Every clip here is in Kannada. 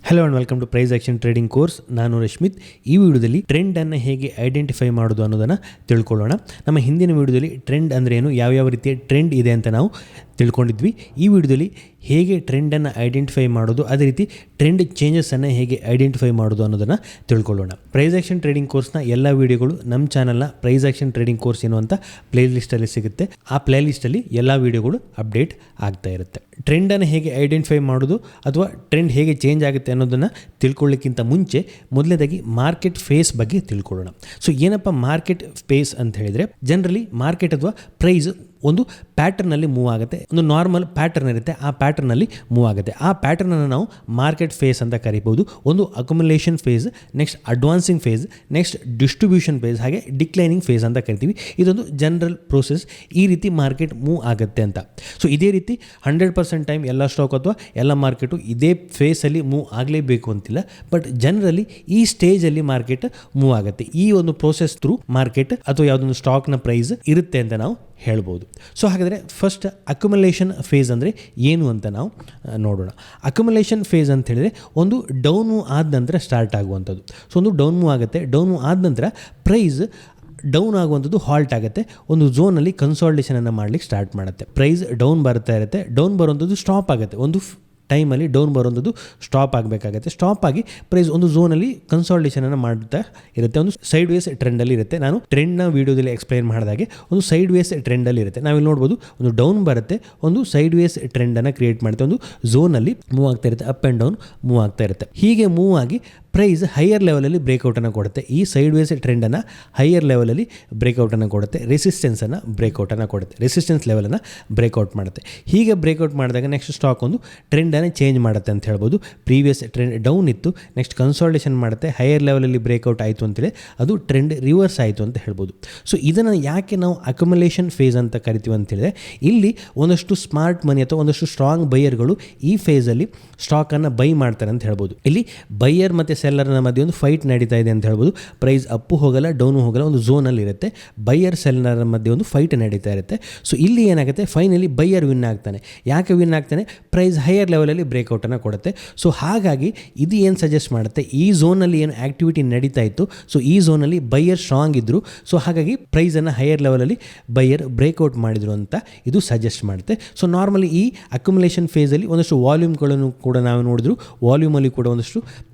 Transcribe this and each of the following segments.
Hello and welcome to price action trading course. ನಾನು ರಶ್ಮಿತ್. ಈ ವಿಡಿಯೋದಲ್ಲಿ ಟ್ರೆಂಡ್ ಅನ್ನು ಹೇಗೆ ಐಡೆಂಟಿಫೈ ಮಾಡೋದು ಅನ್ನೋದನ್ನು ತಿಳ್ಕೊಳ್ಳೋಣ. ನಮ್ಮ ಹಿಂದಿನ ವಿಡಿಯೋದಲ್ಲಿ ಟ್ರೆಂಡ್ ಅಂದರೆ ಏನು, ಯಾವ್ಯಾವ ರೀತಿಯ ಟ್ರೆಂಡ್ ಇದೆ ಅಂತ ನಾವು ತಿಳ್ಕೊಂಡಿದ್ವಿ. ಈ ವಿಡಿಯೋದಲ್ಲಿ ಹೇಗೆ ಟ್ರೆಂಡನ್ನು ಐಡೆಂಟಿಫೈ ಮಾಡೋದು, ಅದೇ ರೀತಿ ಟ್ರೆಂಡ್ ಚೇಂಜಸನ್ನು ಹೇಗೆ ಐಡೆಂಟಿಫೈ ಮಾಡೋದು ಅನ್ನೋದನ್ನು ತಿಳ್ಕೊಳ್ಳೋಣ. ಪ್ರೈಸ್ ಆಕ್ಷನ್ ಟ್ರೇಡಿಂಗ್ ಕೋರ್ಸ್ನ ಎಲ್ಲ ವೀಡಿಯೋಗಳು ನಮ್ಮ ಚಾನಲ್ನ ಪ್ರೈಸ್ ಆಕ್ಷನ್ ಟ್ರೇಡಿಂಗ್ ಕೋರ್ಸ್ ಎನ್ನುವಂಥ ಪ್ಲೇ ಲಿಸ್ಟಲ್ಲಿ ಸಿಗುತ್ತೆ. ಆ ಪ್ಲೇ ಲಿಸ್ಟಲ್ಲಿ ಎಲ್ಲ ವೀಡಿಯೋಗಳು ಅಪ್ಡೇಟ್ ಆಗ್ತಾ ಇರುತ್ತೆ. ಟ್ರೆಂಡನ್ನು ಹೇಗೆ ಐಡೆಂಟಿಫೈ ಮಾಡೋದು ಅಥವಾ ಟ್ರೆಂಡ್ ಹೇಗೆ ಚೇಂಜ್ ಆಗುತ್ತೆ ಅನ್ನೋದನ್ನು ತಿಳ್ಕೊಳ್ಳೋಕ್ಕಿಂತ ಮುಂಚೆ ಮೊದಲನೇದಾಗಿ ಮಾರ್ಕೆಟ್ ಫೇಸ್ ಬಗ್ಗೆ ತಿಳ್ಕೊಳ್ಳೋಣ. ಸೊ ಏನಪ್ಪ ಮಾರ್ಕೆಟ್ ಫೇಸ್ ಅಂತ ಹೇಳಿದರೆ, ಜನರಲಿ ಮಾರ್ಕೆಟ್ ಅಥವಾ ಪ್ರೈಸ್ ಒಂದು ಪ್ಯಾಟರ್ನಲ್ಲಿ ಮೂವ್ ಆಗುತ್ತೆ. ಒಂದು ನಾರ್ಮಲ್ ಪ್ಯಾಟರ್ನ್ ಇರುತ್ತೆ, ಆ ಪ್ಯಾಟರ್ನಲ್ಲಿ ಮೂವ್ ಆಗುತ್ತೆ. ಆ ಪ್ಯಾಟರ್ನನ್ನು ನಾವು ಮಾರ್ಕೆಟ್ ಫೇಸ್ ಅಂತ ಕರಿಬೋದು. ಒಂದು accumulation phase, next advancing phase, next distribution phase, ಹಾಗೆ ಡಿಕ್ಲೈನಿಂಗ್ ಫೇಸ್ ಅಂತ ಕರಿತೀವಿ. ಇದೊಂದು ಜನರಲ್ ಪ್ರೋಸೆಸ್. ಈ ರೀತಿ ಮಾರ್ಕೆಟ್ ಮೂವ್ ಆಗುತ್ತೆ ಅಂತ. ಸೊ ಇದೇ ರೀತಿ 100% ಟೈಮ್ ಎಲ್ಲ ಸ್ಟಾಕ್ ಅಥವಾ ಎಲ್ಲ ಮಾರ್ಕೆಟು ಇದೇ ಫೇಸಲ್ಲಿ ಮೂವ್ ಆಗಲೇಬೇಕು ಅಂತಿಲ್ಲ. ಬಟ್ ಜನರಲಿ ಈ ಸ್ಟೇಜಲ್ಲಿ ಮಾರ್ಕೆಟ್ ಮೂವ್ ಆಗುತ್ತೆ. ಈ ಒಂದು ಪ್ರೋಸೆಸ್ ಥ್ರೂ ಮಾರ್ಕೆಟ್ ಅಥವಾ ಯಾವುದೊಂದು ಸ್ಟಾಕ್ನ ಪ್ರೈಸ್ ಇರುತ್ತೆ ಅಂತ ನಾವು ಹೇಳ್ಬೋದು. ಸೊ ಹಾಗಾದರೆ ಫಸ್ಟ್ ಅಕ್ಯುಮುಲೇಷನ್ ಫೇಸ್ ಅಂದರೆ ಏನು ಅಂತ ನಾವು ನೋಡೋಣ. ಅಕ್ಯುಮುಲೇಷನ್ ಫೇಸ್ ಅಂತ ಹೇಳಿದರೆ ಒಂದು ಡೌನ್ ಮೂವ್ ಆದ ನಂತರ ಸ್ಟಾರ್ಟ್ ಆಗುವಂಥದ್ದು. ಸೊ ಒಂದು ಡೌನ್ ಮೂವ್ ಆಗುತ್ತೆ. ಡೌನ್ ಮೂವ್ ಆದ ನಂತರ ಪ್ರೈಸ್ ಡೌನ್ ಆಗುವಂಥದ್ದು ಹಾಲ್ಟ್ ಆಗುತ್ತೆ. ಒಂದು ಝೋನಲ್ಲಿ ಕನ್ಸಾಲ್ಟೇಷನನ್ನು ಮಾಡಲಿಕ್ಕೆ ಸ್ಟಾರ್ಟ್ ಮಾಡುತ್ತೆ. ಪ್ರೈಸ್ ಡೌನ್ ಬರ್ತಾ ಇರುತ್ತೆ. ಡೌನ್ ಬರುವಂಥದ್ದು ಸ್ಟಾಪ್ ಆಗುತ್ತೆ. ಒಂದು ಟೈಮಲ್ಲಿ ಡೌನ್ ಬರೋಂಥದ್ದು ಸ್ಟಾಪ್ ಆಗಬೇಕಾಗುತ್ತೆ. ಸ್ಟಾಪ್ ಆಗಿ ಪ್ರೈಸ್ ಒಂದು ಝೋನಲ್ಲಿ ಕನ್ಸಾಲ್ಟೇಷನನ್ನು ಮಾಡ್ತಾ ಇರುತ್ತೆ. ಒಂದು ಸೈಡ್ ವೇಸ್ ಟ್ರೆಂಡಲ್ಲಿ ಇರುತ್ತೆ. ನಾನು ಟ್ರೆಂಡ್ನ ವೀಡಿಯೋದಲ್ಲಿ ಎಕ್ಸ್ಪ್ಲೈನ್ ಮಾಡಿದಾಗೆ ಒಂದು ಸೈಡ್ ವೇಸ್ ಟ್ರೆಂಡಲ್ಲಿ ಇರುತ್ತೆ. ನಾವಿಲ್ಲಿ ನೋಡ್ಬೋದು, ಒಂದು ಡೌನ್ ಬರುತ್ತೆ, ಒಂದು ಸೈಡ್ ವೇಸ್ ಟ್ರೆಂಡನ್ನು ಕ್ರಿಯೇಟ್ ಮಾಡುತ್ತೆ. ಒಂದು ಝೋನಲ್ಲಿ ಮೂವ್ ಆಗ್ತಾ ಇರುತ್ತೆ, ಅಪ್ ಆ್ಯಂಡ್ ಡೌನ್ ಮೂವ್ ಆಗ್ತಾ ಇರುತ್ತೆ. ಹೀಗೆ ಮೂವ್ ಆಗಿ ಪ್ರೈಸ್ ಹೈಯರ್ ಲೆವೆಲಲ್ಲಿ ಬ್ರೇಕ್ಔಟನ್ನು ಕೊಡುತ್ತೆ. ಈ ಸೈಡ್ ವೇಸ್ ಟ್ರೆಂಡನ್ನು ಹೈಯರ್ ಲೆವೆಲಲ್ಲಿ ಬ್ರೇಕ್ಔಟನ್ನು ಕೊಡುತ್ತೆ. ರೆಸಿಸ್ಟೆನ್ಸನ್ನು ಬ್ರೇಕ್ಔಟನ್ನು ಕೊಡುತ್ತೆ. ರೆಸಿಸ್ಟೆನ್ಸ್ ಲೆವೆಲನ್ನು ಬ್ರೇಕ್ಔಟ್ ಮಾಡುತ್ತೆ. ಹೀಗೆ ಬ್ರೇಕ್ಔಟ್ ಮಾಡಿದಾಗ ನೆಕ್ಸ್ಟ್ ಸ್ಟಾಕ್ ಒಂದು ಟ್ರೆಂಡನ್ನು ಚೇಂಜ್ ಮಾಡುತ್ತೆ ಅಂತ ಹೇಳ್ಬೋದು. ಪ್ರೀವಿಯಸ್ ಟ್ರೆಂಡ್ ಡೌನ್ ಇತ್ತು, ನೆಕ್ಸ್ಟ್ ಕನ್ಸಾಲ್ಟೇಷನ್ ಮಾಡುತ್ತೆ, ಹೈಯರ್ ಲೆವೆಲಲ್ಲಿ ಬ್ರೇಕ್ಔಟ್ ಆಯಿತು ಅಂತೇಳಿ ಅದು ಟ್ರೆಂಡ್ ರಿವರ್ಸ್ ಆಯಿತು ಅಂತ ಹೇಳ್ಬೋದು. ಸೊ ಇದನ್ನು ಯಾಕೆ ನಾವು ಅಕ್ಯುಮುಲೇಷನ್ ಫೇಸ್ ಅಂತ ಕರಿತೀವಿ ಅಂತೇಳಿದ್ರೆ, ಇಲ್ಲಿ ಒಂದಷ್ಟು ಸ್ಮಾರ್ಟ್ ಮನಿ ಅಥವಾ ಒಂದಷ್ಟು ಸ್ಟ್ರಾಂಗ್ ಬೈಯರ್ಗಳು ಈ ಫೇಸಲ್ಲಿ ಸ್ಟಾಕನ್ನು ಬೈ ಮಾಡ್ತಾರೆ ಅಂತ ಹೇಳ್ಬೋದು. ಇಲ್ಲಿ ಬೈಯರ್ ಮತ್ತು ಸೆಲ್ಲರ್ನ ಮಧ್ಯೆ ಒಂದು ಫೈಟ್ ನಡೀತಾ ಇದೆ ಅಂತ ಹೇಳ್ಬೋದು. ಪ್ರೈಸ್ ಅಪ್ಪು ಹೋಗಲ್ಲ, ಡೌನು ಹೋಗಲ್ಲ, ಒಂದು ಝೋನಲ್ಲಿ ಇರುತ್ತೆ. ಬೈಯರ್ ಸೆಲ್ಲರ್ ಮಧ್ಯೆ ಒಂದು ಫೈಟ್ ನಡೀತಾ ಇರುತ್ತೆ. ಸೊ ಇಲ್ಲಿ ಏನಾಗುತ್ತೆ, ಫೈನಲಿ ಬೈಯರ್ ವಿನ್ ಆಗ್ತಾನೆ. ಯಾಕೆ ವಿನ್ ಆಗ್ತಾನೆ? ಪ್ರೈಸ್ ಹೈಯರ್ ಲೆವೆಲಲ್ಲಿ ಬ್ರೇಕ್ಔಟನ್ನು ಕೊಡುತ್ತೆ. ಸೊ ಹಾಗಾಗಿ ಇದು ಏನು ಸಜೆಸ್ಟ್ ಮಾಡುತ್ತೆ, ಈ ಝೋನಲ್ಲಿ ಏನು ಆ್ಯಕ್ಟಿವಿಟಿ ನಡೀತಾ ಇತ್ತು, ಸೊ ಈ ಝೋನಲ್ಲಿ ಬೈಯರ್ ಸ್ಟ್ರಾಂಗ್ ಇದ್ದರು. ಸೊ ಹಾಗಾಗಿ ಪ್ರೈಸನ್ನು ಹೈಯರ್ ಲೆವೆಲಲ್ಲಿ ಬೈಯರ್ ಬ್ರೇಕ್ಔಟ್ ಮಾಡಿದರು ಅಂತ ಇದು ಸಜೆಸ್ಟ್ ಮಾಡುತ್ತೆ. ಸೊ ನಾರ್ಮಲಿ ಈ ಅಕ್ಯುಮುಲೇಷನ್ ಫೇಸಲ್ಲಿ ಒಂದಷ್ಟು ವಾಲ್ಯೂಮ್ಗಳನ್ನು ಕೂಡ ನಾವು ನೋಡಿದ್ರು. ವಾಲ್ಯೂಮಲ್ಲಿ ಕೂಡ ಒಂದಷ್ಟು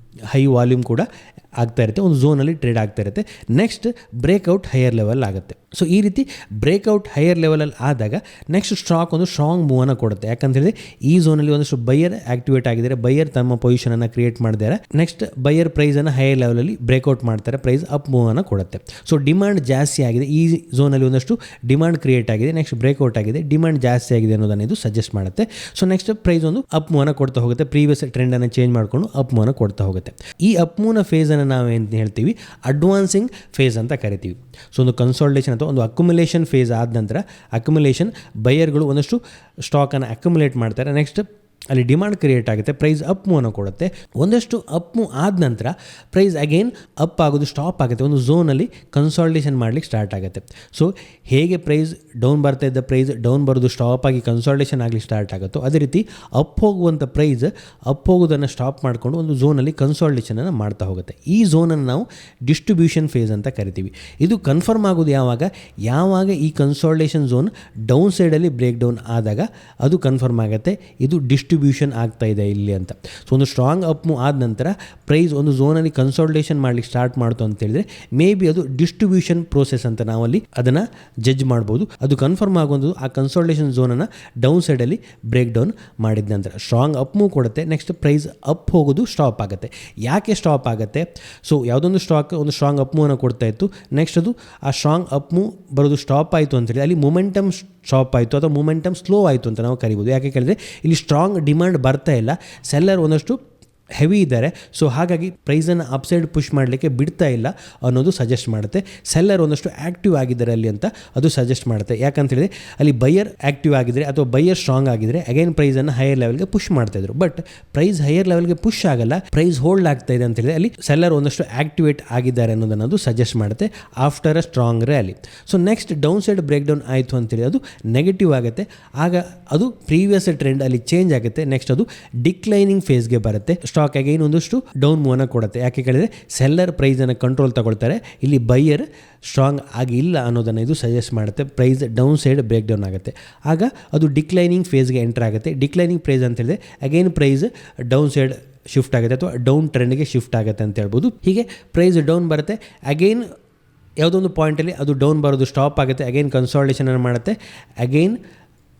ಹೈ ವಾಲ್ಯೂಮ್ ಕೂಡ ಆಗ್ತಾ ಇರುತ್ತೆ. ಒಂದು ಝೋನಲ್ಲಿ ಟ್ರೇಡ್ ಆಗ್ತಾ ಇರುತ್ತೆ. ನೆಕ್ಸ್ಟ್ ಬ್ರೇಕ್ಔಟ್ ಹೈಯರ್ ಲೆವೆಲ್ ಆಗುತ್ತೆ. ಸೊ ಈ ರೀತಿ ಬ್ರೇಕ್ಔಟ್ ಹೈಯರ್ ಲೆವೆಲಲ್ಲಿ ಆದಾಗ ನೆಕ್ಸ್ಟ್ ಸ್ಟಾಕ್ ಒಂದು ಸ್ಟ್ರಾಂಗ್ ಮೂವನ್ನು ಕೊಡುತ್ತೆ. ಯಾಕಂತ ಹೇಳಿದ್ರೆ ಈ ಝೋನಲ್ಲಿ ಒಂದಷ್ಟು ಬೈಯರ್ ಆಕ್ಟಿವೇಟ್ ಆಗಿದ್ದಾರೆ. ಬೈಯರ್ ತಮ್ಮ ಪೊಸಿಷನನ್ನು ಕ್ರಿಯೇಟ್ ಮಾಡಿದ್ದಾರೆ. ನೆಕ್ಸ್ಟ್ ಬೈಯರ್ ಪ್ರೈಸನ್ನು ಹೈಯರ್ ಲೆವೆಲಲ್ಲಿ ಬ್ರೇಕ್ಔಟ್ ಮಾಡ್ತಾರೆ. ಪ್ರೈಸ್ ಅಪ್ ಮೂವನ್ನು ಕೊಡುತ್ತೆ. ಸೊ ಡಿಮಾಂಡ್ ಜಾಸ್ತಿ ಆಗಿದೆ. ಈ ಝೋನಲ್ಲಿ ಒಂದಷ್ಟು ಡಿಮಾಂಡ್ ಕ್ರಿಯೇಟ್ ಆಗಿದೆ. ನೆಕ್ಸ್ಟ್ ಬ್ರೇಕ್ಔಟ್ ಆಗಿದೆ. ಡಿಮಾಂಡ್ ಜಾಸ್ತಿ ಆಗಿದೆ ಅನ್ನೋದನ್ನು ಇದು ಸಜೆಸ್ಟ್ ಮಾಡುತ್ತೆ. ಸೊ ನೆಕ್ಸ್ಟ್ ಪ್ರೈಸ್ ಒಂದು ಅಪ್ ಮೂವನ್ನು ಕೊಡ್ತಾ ಹೋಗುತ್ತೆ. ಪ್ರೀವಿಯಸ್ ಟ್ರೆಂಡನ್ನು ಚೇಂಜ್ ಮಾಡಿಕೊಂಡು ಅಪ್ ಮೂವನ್ನು ಕೊಡ್ತಾ ಹೋಗುತ್ತೆ. ಈ ಅಪ್ ಮೂವ್ನ ಫೇಸನ್ನು ನಾವೇನು ಹೇಳ್ತೀವಿ, ಅಡ್ವಾನ್ಸಿಂಗ್ ಫೇಸ್ ಅಂತ ಕರಿತೀವಿ. ಸೊ ಒಂದು ಕನ್ಸಾಲ್ಟೇಷನ್ ಅಥವಾ ಒಂದು ಅಕ್ಯುಮುಲೇಷನ್ ಫೇಸ್ ಆದ ನಂತರ ಅಕ್ಯುಮುಲೇಷನ್ ಬೈಯರ್ಗಳು ಒಂದಷ್ಟು ಸ್ಟಾಕನ್ನು ಅಕ್ಯುಮುಲೇಟ್ ಮಾಡ್ತಾರೆ. ನೆಕ್ಸ್ಟ್ ಅಲ್ಲಿ ಡಿಮಾಂಡ್ ಕ್ರಿಯೇಟ್ ಆಗುತ್ತೆ. ಪ್ರೈಸ್ ಅಪ್ ಮೂವನ್ನು ಕೊಡುತ್ತೆ. ಒಂದಷ್ಟು ಅಪ್ ಮೂವ್ ಆದ ನಂತರ ಪ್ರೈಸ್ ಅಗೇನ್ ಅಪ್ ಆಗೋದು ಸ್ಟಾಪ್ ಆಗುತ್ತೆ. ಒಂದು ಝೋನಲ್ಲಿ ಕನ್ಸಾಲ್ಟೇಷನ್ ಮಾಡಲಿಕ್ಕೆ ಸ್ಟಾರ್ಟ್ ಆಗುತ್ತೆ. ಸೊ ಹೇಗೆ ಪ್ರೈಸ್ ಡೌನ್ ಬರ್ತಾ ಇದ್ದ ಪ್ರೈಸ್ ಡೌನ್ ಬರೋದು ಸ್ಟಾಪ್ ಆಗಿ ಕನ್ಸಾಲ್ಟೇಷನ್ ಆಗಲಿಕ್ಕೆ ಸ್ಟಾರ್ಟ್ ಆಗುತ್ತೋ, ಅದೇ ರೀತಿ ಅಪ್ ಹೋಗುವಂಥ ಪ್ರೈಸ್ ಅಪ್ ಹೋಗೋದನ್ನು ಸ್ಟಾಪ್ ಮಾಡಿಕೊಂಡು ಒಂದು ಝೋನಲ್ಲಿ ಕನ್ಸಾಲ್ಟೇಷನನ್ನು ಮಾಡ್ತಾ ಹೋಗುತ್ತೆ. ಈ ಝೋನನ್ನು ನಾವು ಡಿಸ್ಟ್ರಿಬ್ಯೂಷನ್ ಫೇಸ್ ಅಂತ ಕರಿತೀವಿ. ಇದು ಕನ್ಫರ್ಮ್ ಆಗೋದು ಯಾವಾಗ ಈ ಕನ್ಸಾಲ್ಟೇಷನ್ ಝೋನ್ ಡೌನ್ ಸೈಡಲ್ಲಿ ಬ್ರೇಕ್ ಡೌನ್ ಆದಾಗ ಅದು ಕನ್ಫರ್ಮ್ ಆಗುತ್ತೆ, ಇದು ಡಿಸ್ಟ್ರಿಬ್ಯೂಷನ್ ಆಗ್ತಾ ಇದೆ ಇಲ್ಲಿ ಅಂತ. ಸೊ ಒಂದು ಸ್ಟ್ರಾಂಗ್ ಅಪ್ ಮೂವ್ ಆದ ನಂತರ ಪ್ರೈಸ್ ಒಂದು ಝೋನಲ್ಲಿ ಕನ್ಸಾಲ್ಟೇಷನ್ ಮಾಡಲಿಕ್ಕೆ ಸ್ಟಾರ್ಟ್ ಮಾಡ್ತು ಅಂತ ಹೇಳಿದ್ರೆ ಮೇ ಬಿ ಅದು ಡಿಸ್ಟ್ರಿಬ್ಯೂಷನ್ ಪ್ರೋಸೆಸ್ ಅಂತ ನಾವಲ್ಲಿ ಅದನ್ನು ಜಡ್ಜ್ ಮಾಡ್ಬೋದು. ಅದು ಕನ್ಫರ್ಮ್ ಆಗೋದು ಆ ಕನ್ಸಾಲ್ಟೇಷನ್ ಝೋನನ್ನು ಡೌನ್ ಸೈಡಲ್ಲಿ ಬ್ರೇಕ್ ಡೌನ್ ಮಾಡಿದ ನಂತರ ಸ್ಟ್ರಾಂಗ್ ಅಪ್ ಮೂವ್ ಕೊಡುತ್ತೆ. ನೆಕ್ಸ್ಟ್ ಪ್ರೈಸ್ ಅಪ್ ಹೋಗೋದು ಸ್ಟಾಪ್ ಆಗುತ್ತೆ. ಯಾಕೆ ಸ್ಟಾಪ್ ಆಗುತ್ತೆ? ಸೊ ಯಾವುದೊಂದು ಸ್ಟಾಕ್ ಒಂದು ಸ್ಟ್ರಾಂಗ್ ಅಪ್ ಮೂವನ್ನು ಕೊಡ್ತಾ ಇತ್ತು. ನೆಕ್ಸ್ಟ್ ಅದು ಆ ಸ್ಟ್ರಾಂಗ್ ಅಪ್ ಮೂವ್ ಬರೋದು ಸ್ಟಾಪ್ ಆಯಿತು ಅಂತೇಳಿ ಅಲ್ಲಿ ಮೊಮೆಂಟಮ್ ಸ್ಟಾಪ್ ಆಯಿತು ಅಥವಾ ಮೊಮೆಂಟಮ್ ಸ್ಲೋ ಆಯಿತು ಅಂತ ನಾವು ಕರಿಬೋದು. ಯಾಕೆ ಕೇಳಿದ್ರೆ ಇಲ್ಲಿ ಸ್ಟ್ರಾಂಗ್ ಡಿಮಾಂಡ್ ಬರ್ತಾ ಇಲ್ಲ. ಸೆಲ್ಲರ್ ಒಂದಷ್ಟು ಹೆವಿ ಇದ್ದಾರೆ. ಸೊ ಹಾಗಾಗಿ ಪ್ರೈಸನ್ನು ಅಪ್ಸೈಡ್ ಪುಷ್ ಮಾಡಲಿಕ್ಕೆ ಬಿಡ್ತಾ ಇಲ್ಲ ಅನ್ನೋದು ಸಜೆಸ್ಟ್ ಮಾಡುತ್ತೆ. ಸೆಲ್ಲರ್ ಒಂದಷ್ಟು ಆ್ಯಕ್ಟಿವ್ ಆಗಿದ್ದಾರೆ ಅಲ್ಲಿ ಅಂತ ಅದು ಸಜೆಸ್ಟ್ ಮಾಡುತ್ತೆ. ಯಾಕಂತ ಹೇಳಿದ್ರೆ ಅಲ್ಲಿ ಬೈಯರ್ ಆ್ಯಕ್ಟಿವ್ ಆಗಿದ್ದರೆ ಅಥವಾ ಬೈಯರ್ ಸ್ಟ್ರಾಂಗ್ ಆಗಿದ್ದರೆ ಅಗೈನ್ ಪ್ರೈಸನ್ನು ಹೈಯರ್ ಲೆವೆಲ್ಗೆ ಪುಷ್ ಮಾಡ್ತಾಯಿದ್ರು. ಬಟ್ ಪ್ರೈಸ್ ಹೈಯರ್ ಲೆವೆಲ್ಗೆ ಪುಷ್ ಆಗಲ್ಲ, ಪ್ರೈಸ್ ಹೋಲ್ಡ್ ಆಗ್ತಾ ಇದೆ ಅಂತ ಹೇಳಿದ್ರೆ ಅಲ್ಲಿ ಸೆಲ್ಲರ್ ಒಂದಷ್ಟು ಆ್ಯಕ್ಟಿವೇಟ್ ಆಗಿದ್ದಾರೆ ಅನ್ನೋದನ್ನು ಅದು ಸಜೆಸ್ಟ್ ಮಾಡುತ್ತೆ after a strong rally. So next down side break down ಆಯಿತು ಅಂತೇಳಿ ಅದು ನೆಗೆಟಿವ್ ಆಗುತ್ತೆ. ಆಗ ಅದು ಪ್ರೀವಿಯಸ್ ಟ್ರೆಂಡ್ ಅಲ್ಲಿ ಚೇಂಜ್ ಆಗುತ್ತೆ. ನೆಕ್ಸ್ಟ್ ಅದು ಡಿಕ್ಲೈನಿಂಗ್ ಫೇಸ್ಗೆ ಬರುತ್ತೆ. ಸ್ಟಾಕ್ ಅಗೈನ್ ಒಂದಷ್ಟು ಡೌನ್ ಮೂವನ್ನು ಕೊಡುತ್ತೆ. ಯಾಕೆ ಕೇಳಿದರೆ ಸೆಲ್ಲರ್ ಪ್ರೈಸನ್ನು ಕಂಟ್ರೋಲ್ ತಗೊಳ್ತಾರೆ, ಇಲ್ಲಿ ಬೈಯರ್ ಸ್ಟ್ರಾಂಗ್ ಆಗಿಲ್ಲ ಅನ್ನೋದನ್ನು ಇದು ಸಜೆಸ್ಟ್ ಮಾಡುತ್ತೆ. Price down side break down ಆಗುತ್ತೆ, ಆಗ ಅದು ಡಿಕ್ಲೈನಿಂಗ್ ಫೇಸ್ಗೆ ಎಂಟರ್ ಆಗುತ್ತೆ. ಡಿಕ್ಲೈನಿಂಗ್ ಪ್ರೈಸ್ ಅಂತ ಹೇಳಿದ್ರೆ again price down side shift ಆಗುತ್ತೆ ಅಥವಾ ಡೌನ್ ಟ್ರೆಂಡ್ಗೆ ಶಿಫ್ಟ್ ಆಗುತ್ತೆ ಅಂತ ಹೇಳ್ಬೋದು. ಹೀಗೆ ಪ್ರೈಸ್ ಡೌನ್ ಬರುತ್ತೆ, ಅಗೈನ್ ಯಾವುದೋ ಒಂದು ಪಾಯಿಂಟಲ್ಲಿ ಅದು ಡೌನ್ ಬರೋದು ಸ್ಟಾಪ್ ಆಗುತ್ತೆ, ಅಗೈನ್ ಕನ್ಸಾಲಿಡೇಷನನ್ನು ಮಾಡುತ್ತೆ, ಅಗೈನ್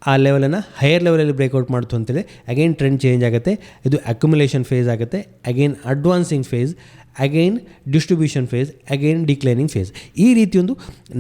ಆ ಲೆವೆಲನ್ನು ಹೈಯರ್ ಲೆವೆಲಲ್ಲಿ ಬ್ರೇಕ್ಔಟ್ ಮಾಡ್ತು ಅಂತೇಳಿ ಅಗೈನ್ ಟ್ರೆಂಡ್ ಚೇಂಜ್ ಆಗುತ್ತೆ. ಇದು ಅಕ್ಯುಮುಲೇಷನ್ ಫೇಸ್ ಆಗುತ್ತೆ, again advancing phase, again distribution phase, again declining phase. ಈ ರೀತಿ ಒಂದು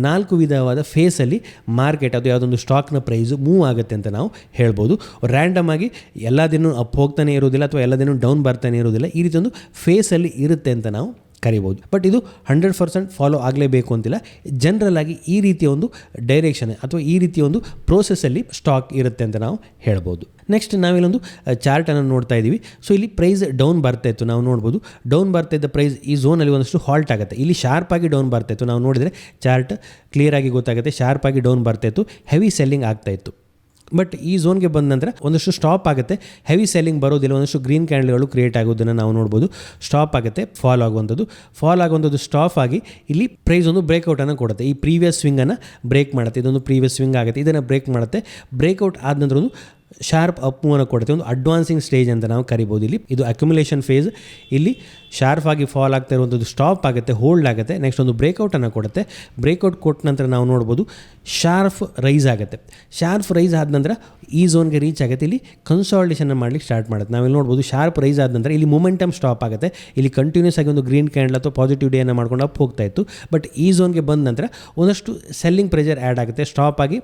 4 ವಿಧವಾದ ಫೇಸಲ್ಲಿ ಮಾರ್ಕೆಟ್ ಅದು ಯಾವುದೊಂದು ಸ್ಟಾಕ್ನ ಪ್ರೈಸು ಮೂವ್ ಆಗುತ್ತೆ ಅಂತ ನಾವು ಹೇಳ್ಬೋದು. ರ್ಯಾಂಡಮ್ ಆಗಿ ಎಲ್ಲ ದಿನ ಅಪ್ ಹೋಗ್ತಾನೆ ಇರೋದಿಲ್ಲ ಅಥವಾ ಎಲ್ಲ ದಿನ ಡೌನ್ ಬರ್ತಾನೆ ಇರೋದಿಲ್ಲ, ಈ ರೀತಿ ಒಂದು ಫೇಸಲ್ಲಿ ಇರುತ್ತೆ ಅಂತ ನಾವು ಕರಿಬೋದು. ಬಟ್ ಇದು 100% ಫಾಲೋ ಆಗಲೇಬೇಕು ಅಂತಿಲ್ಲ. ಜನರಲ್ ಆಗಿ ಈ ರೀತಿಯ ಒಂದು ಡೈರೆಕ್ಷನ್ ಅಥವಾ ಈ ರೀತಿಯ ಒಂದು ಪ್ರೋಸೆಸ್ಸಲ್ಲಿ ಸ್ಟಾಕ್ ಇರುತ್ತೆ ಅಂತ ನಾವು ಹೇಳ್ಬೋದು. ನೆಕ್ಸ್ಟ್ ನಾವಿಲ್ಲೊಂದು ಚಾರ್ಟನ್ನು ನೋಡ್ತಾ ಇದ್ದೀವಿ. ಸೊ ಇಲ್ಲಿ ಪ್ರೈಸ್ ಡೌನ್ ಬರ್ತಾ ಇತ್ತು, ನಾವು ನೋಡ್ಬೋದು ಡೌನ್ ಬರ್ತಾ ಇದ್ದ ಪ್ರೈಸ್ ಈ ಝೋನಲ್ಲಿ ಒಂದಷ್ಟು ಹಾಲ್ಟ್ ಆಗುತ್ತೆ. ಇಲ್ಲಿ ಶಾರ್ಪಾಗಿ ಡೌನ್ ಬರ್ತಾ ಇತ್ತು, ನಾವು ನೋಡಿದರೆ ಚಾರ್ಟ್ ಕ್ಲಿಯರಾಗಿ ಗೊತ್ತಾಗುತ್ತೆ, ಶಾರ್ಪಾಗಿ ಡೌನ್ ಬರ್ತಾ ಇತ್ತು, ಹೆವಿ ಸೆಲ್ಲಿಂಗ್ ಆಗ್ತಾ ಇತ್ತು. ಬಟ್ ಈ ಝೋನ್ಗೆ ಬಂದ ನಂತರ ಒಂದಷ್ಟು ಸ್ಟಾಪ್ ಆಗುತ್ತೆ, ಹೆವಿ ಸೆಲ್ಲಿಂಗ್ ಬರೋದಿಲ್ಲ, ಒಂದಷ್ಟು ಗ್ರೀನ್ ಕ್ಯಾಂಡಲ್ಗಳು ಕ್ರಿಯೇಟ್ ಆಗೋದನ್ನು ನಾವು ನೋಡ್ಬೋದು. ಸ್ಟಾಪ್ ಆಗುತ್ತೆ, ಫಾಲ್ ಆಗುವಂಥದ್ದು ಸ್ಟಾಪ್ ಆಗಿ ಇಲ್ಲಿ ಪ್ರೈಸ್ ಒಂದು ಬ್ರೇಕ್ಔಟನ್ನು ಕೊಡುತ್ತೆ. ಈ ಪ್ರೀವಿಯಸ್ ಸ್ವಿಂಗನ್ನು ಬ್ರೇಕ್ ಮಾಡುತ್ತೆ, ಇದೊಂದು ಪ್ರೀವಿಯಸ್ ಸ್ವಿಂಗ್ ಆಗುತ್ತೆ, ಇದನ್ನು ಬ್ರೇಕ್ ಮಾಡುತ್ತೆ. ಬ್ರೇಕ್ಔಟ್ ಆದ ನಂತರ ಒಂದು ಶಾರ್ಪ್ ಅಪ್ ಮೂವನ್ನು ಕೊಡುತ್ತೆ, ಒಂದು ಅಡ್ವಾನ್ಸಿಂಗ್ ಸ್ಟೇಜ್ ಅಂತ ನಾವು ಕರಿಬೋದು. ಇಲ್ಲಿ ಇದು ಅಕ್ಯುಮುಲೇಷನ್ ಫೇಸ್, ಇಲ್ಲಿ ಶಾರ್ಪ್ ಆಗಿ ಫಾಲ್ ಆಗ್ತಾ ಇರುವಂಥದ್ದು ಸ್ಟಾಪ್ ಆಗುತ್ತೆ, ಹೋಲ್ಡ್ ಆಗುತ್ತೆ, ನೆಕ್ಸ್ಟ್ ಒಂದು ಬ್ರೇಕ್ಔಟನ್ನು ಕೊಡುತ್ತೆ. ಬ್ರೇಕ್ಔಟ್ ಕೊಟ್ಟ ನಂತರ ನಾವು ನೋಡ್ಬೋದು ಶಾರ್ಪ್ ರೈಸ್ ಆಗುತ್ತೆ. ಶಾರ್ಪ್ ರೈಸ್ ಆದ ನಂತರ ಈ ಝೋನ್ಗೆ ರೀಚ್ ಆಗುತ್ತೆ, ಇಲ್ಲಿ ಕನ್ಸಾಲಿಡೇಷನ್ ಮಾಡಲಿಕ್ಕೆ ಸ್ಟಾರ್ಟ್ ಮಾಡುತ್ತೆ. ನಾವಿಲ್ಲಿ ನೋಡ್ಬೋದು ಶಾರ್ಪ್ ರೈಸ್ ಆದ ನಂತರ ಇಲ್ಲಿ ಮೊಮೆಂಟಮ್ ಸ್ಟಾಪ್ ಆಗುತ್ತೆ, ಇಲ್ಲಿ ಕಂಟಿನ್ಯೂಸ್ ಆಗಿ ಒಂದು ಗ್ರೀನ್ ಕ್ಯಾಂಡಲ್ ಅಥವಾ ಪಾಸಿಟಿವ್ ಡೇಯನ್ನು ಮಾಡ್ಕೊಂಡು ಅಪ್ ಹೋಗ್ತಾ ಇತ್ತು. ಬಟ್ ಈ ಝೋನ್ಗೆ ಬಂದ ನಂತರ ಒಂದಷ್ಟು ಸೆಲ್ಲಿಂಗ್ ಪ್ರೆಷರ್ ಆ್ಯಡ್ ಆಗುತ್ತೆ, ಸ್ಟಾಪ್ ಆಗಿ